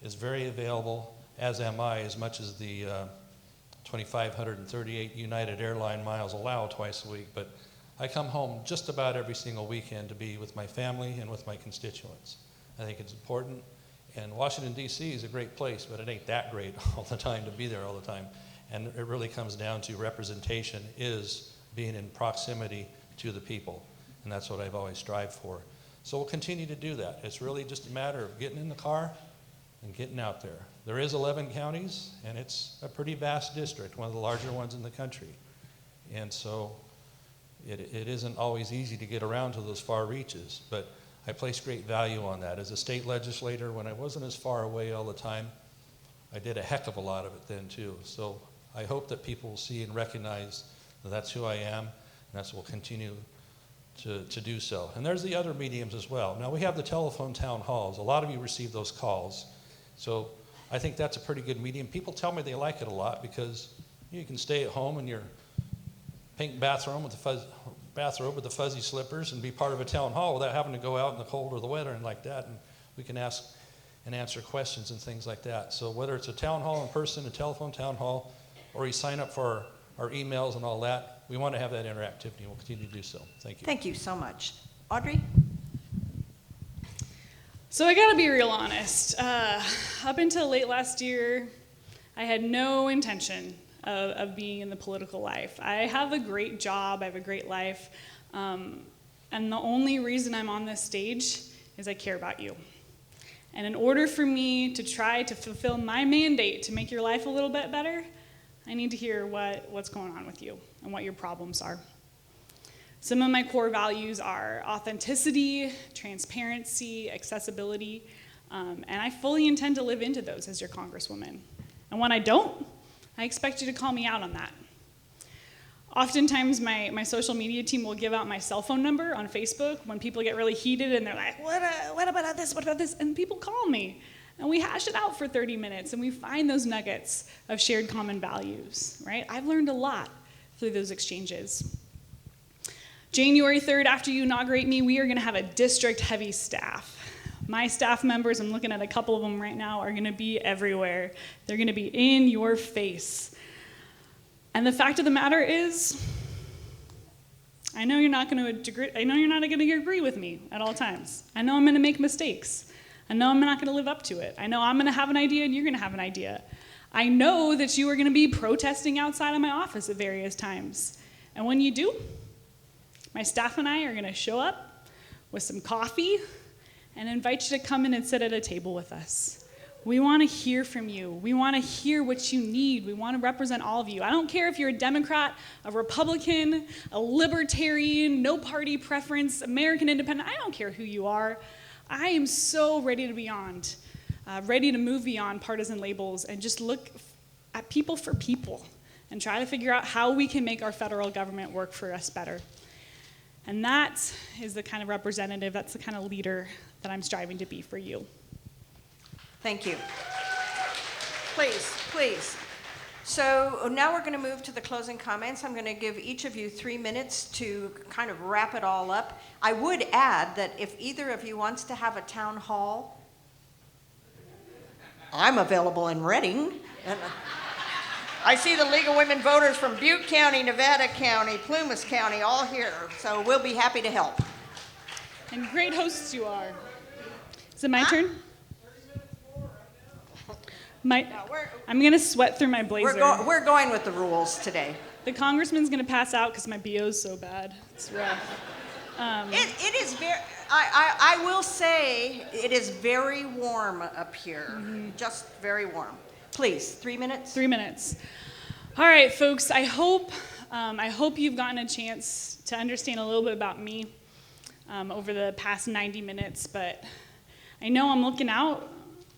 Speaker 4: is very available, as am I, as much as the 2,538 United Airline miles allow twice a week. But I come home just about every single weekend to be with my family and with my constituents. I think it's important. And Washington, D.C. is a great place, but it ain't that great all the time to be there all the time. And it really comes down to representation is being in proximity to the people. And that's what I've always strived for. So we'll continue to do that. It's really just a matter of getting in the car and getting out there. There is 11 counties, and it's a pretty vast district, one of the larger ones in the country. And so it isn't always easy to get around to those far reaches, but I place great value on that. As a state legislator, when I wasn't as far away all the time, I did a heck of a lot of it then too. So I hope that people will see and recognize that that's who I am, and that's what we'll continue to do so. And there's the other mediums as well. Now we have the telephone town halls. A lot of you receive those calls. So I think that's a pretty good medium. People tell me they like it a lot because you can stay at home in your pink bathrobe with the fuzzy slippers and be part of a town hall without having to go out in the cold or the weather and like that. And we can ask and answer questions and things like that. So whether it's a town hall in person, a telephone town hall, or you sign up for our emails and all that, we want to have that interactivity, and we'll continue to do so. Thank you.
Speaker 1: Thank you so much. Audrey?
Speaker 3: So I gotta be real honest. Up until late last year, I had no intention of being in the political life. I have a great job, I have a great life, and the only reason I'm on this stage is I care about you. And in order for me to try to fulfill my mandate to make your life a little bit better, I need to hear what's going on with you and what your problems are. Some of my core values are authenticity, transparency, accessibility, and I fully intend to live into those as your Congresswoman. And when I don't, I expect you to call me out on that. Oftentimes, my social media team will give out my cell phone number on Facebook when people get really heated and they're like, what about this, what about this? And people call me. And we hash it out for 30 minutes, and we find those nuggets of shared common values, right? I've learned a lot through those exchanges. January 3rd, after you inaugurate me, we are gonna have a district-heavy staff. My staff members, I'm looking at a couple of them right now, are gonna be everywhere. They're gonna be in your face. And the fact of the matter is, I know you're not gonna agree with me at all times. I know I'm gonna make mistakes. I know I'm not going to live up to it. I know I'm going to have an idea and you're going to have an idea. I know that you are going to be protesting outside of my office at various times. And when you do, my staff and I are going to show up with some coffee and invite you to come in and sit at a table with us. We want to hear from you. We want to hear what you need. We want to represent all of you. I don't care if you're a Democrat, a Republican, a Libertarian, no party preference, American Independent. I don't care who you are. I am so ready to move beyond partisan labels and just look at people for people and try to figure out how we can make our federal government work for us better. And that is the kind of representative, that's the kind of leader that I'm striving to be for you.
Speaker 1: Thank you. Please, please. So now we're going to move to the closing comments. I'm going to give each of you 3 minutes to kind of wrap it all up. I would add that if either of you wants to have a town hall, I'm available in Reading. And I see the League of Women Voters from Butte County, Nevada County, Plumas County, all here. So we'll be happy to help.
Speaker 3: And great hosts you are. Is it my turn? I'm going to sweat through my blazer.
Speaker 1: We're going with the rules today.
Speaker 3: The congressman's going to pass out because my BO is so bad. It's rough.
Speaker 1: It is very, I will say, it is very warm up here. Just very warm. Please, 3 minutes?
Speaker 3: 3 minutes. All right, folks, I hope you've gotten a chance to understand a little bit about me over the past 90 minutes, but I know I'm looking out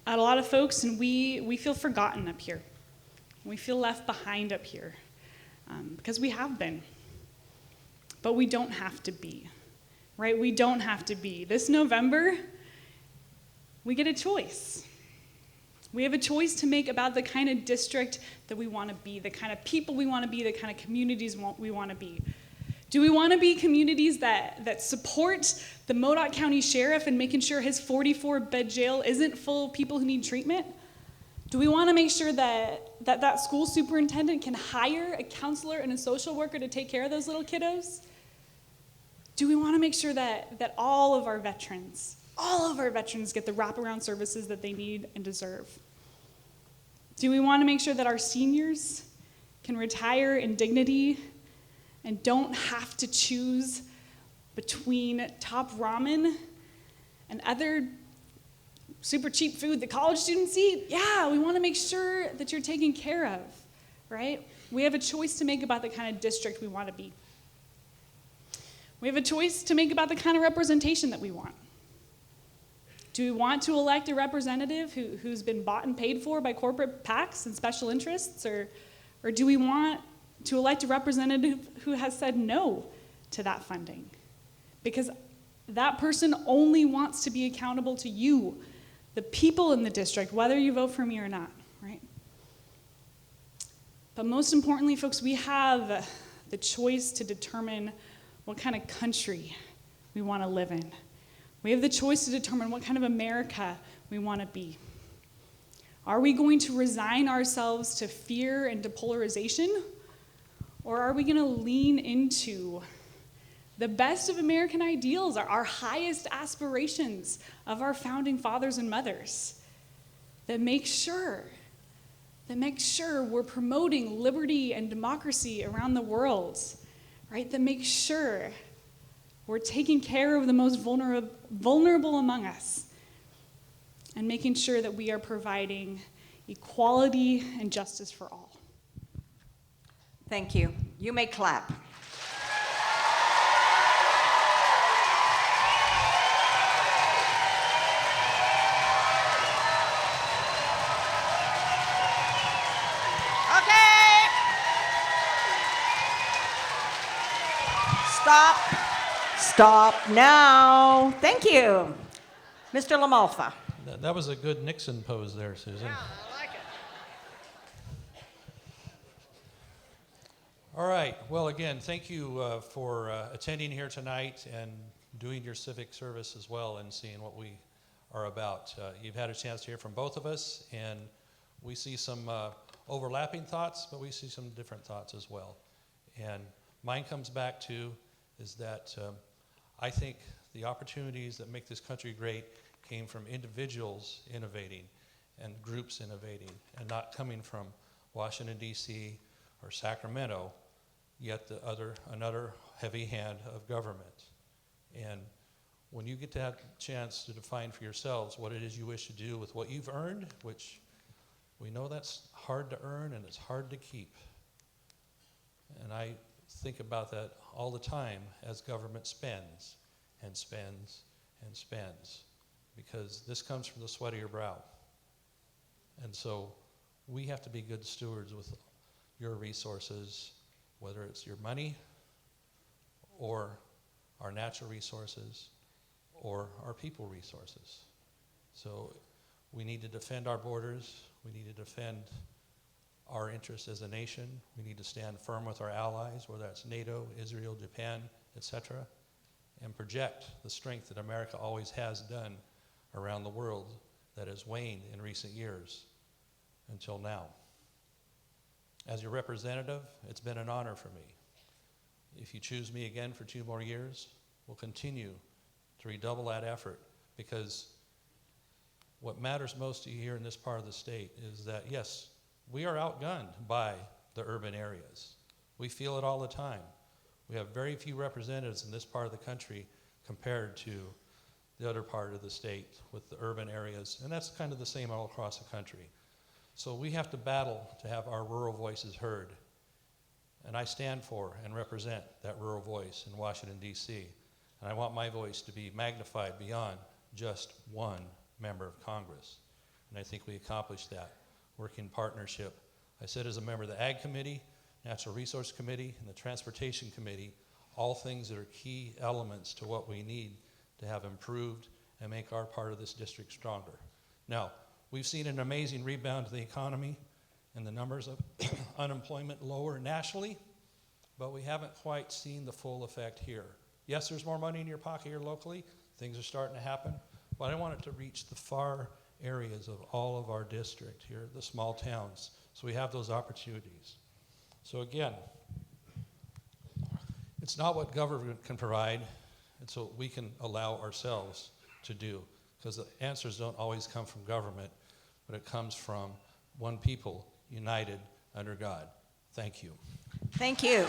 Speaker 3: at a lot of folks, and we feel forgotten up here. We feel left behind up here, because we have been. But we don't have to be, right? We don't have to be. This November, we get a choice. We have a choice to make about the kind of district that we want to be, the kind of people we want to be, the kind of communities we want to be. Do we want to be communities that support the Modoc County Sheriff in making sure his 44-bed jail isn't full of people who need treatment? Do we want to make sure that school superintendent can hire a counselor and a social worker to take care of those little kiddos? Do we want to make sure that all of our veterans get the wraparound services that they need and deserve? Do we want to make sure that our seniors can retire in dignity and don't have to choose between top ramen and other super cheap food that college students eat? Yeah, we want to make sure that you're taken care of, right? We have a choice to make about the kind of district we want to be. We have a choice to make about the kind of representation that we want. Do we want to elect a representative who's been bought and paid for by corporate PACs and special interests, or do we want to elect a representative who has said no to that funding? Because that person only wants to be accountable to you, the people in the district, whether you vote for me or not, right? But most importantly, folks, we have the choice to determine what kind of country we want to live in. We have the choice to determine what kind of America we want to be. Are we going to resign ourselves to fear and to polarization? Or are we going to lean into the best of American ideals, our highest aspirations of our founding fathers and mothers, that make sure we're promoting liberty and democracy around the world, right? That make sure we're taking care of the most vulnerable among us and making sure that we are providing equality and justice for all.
Speaker 1: Thank you. You may clap. Okay. Stop now. Thank you. Mr. LaMalfa.
Speaker 4: That was a good Nixon pose there, Susan.
Speaker 1: Yeah, I like it.
Speaker 4: All right. Well, again, thank you for attending here tonight and doing your civic service as well and seeing what we are about. You've had a chance to hear from both of us, and we see some overlapping thoughts, but we see some different thoughts as well. And mine comes back to is that I think the opportunities that make this country great came from individuals innovating and groups innovating and not coming from Washington, D.C. or Sacramento, yet another heavy hand of government. And when you get to have a chance to define for yourselves what it is you wish to do with what you've earned, which we know that's hard to earn and it's hard to keep. And I think about that all the time as government spends and spends and spends, because this comes from the sweat of your brow. And so we have to be good stewards with your resources, whether it's your money or our natural resources or our people resources. So we need to defend our borders. We need to defend our interests as a nation. We need to stand firm with our allies, whether that's NATO, Israel, Japan, etc., and project the strength that America always has done around the world that has waned in recent years until now. As your representative, it's been an honor for me. If you choose me again for 2 more years, we'll continue to redouble that effort, because what matters most to you here in this part of the state is that, yes, we are outgunned by the urban areas. We feel it all the time. We have very few representatives in this part of the country compared to the other part of the state with the urban areas, and that's kind of the same all across the country. So we have to battle to have our rural voices heard. And I stand for and represent that rural voice in Washington, D.C. And I want my voice to be magnified beyond just one member of Congress. And I think we accomplished that, working in partnership. I sit as a member of the Ag Committee, Natural Resource Committee, and the Transportation Committee, all things that are key elements to what we need to have improved and make our part of this district stronger. Now, we've seen an amazing rebound to the economy and the numbers of unemployment lower nationally, but we haven't quite seen the full effect here. Yes, there's more money in your pocket here locally. Things are starting to happen, but I want it to reach the far areas of all of our district here, the small towns, so we have those opportunities. So again, it's not what government can provide, it's what we can allow ourselves to do, because the answers don't always come from government, but it comes from one people united under God. Thank you.
Speaker 1: Thank you.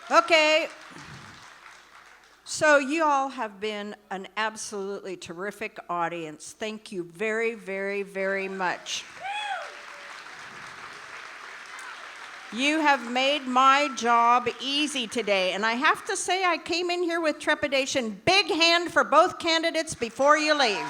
Speaker 1: Okay. So you all have been an absolutely terrific audience. Thank you very, very, very much. You have made my job easy today, and I have to say I came in here with trepidation. Big hand for both candidates before you leave.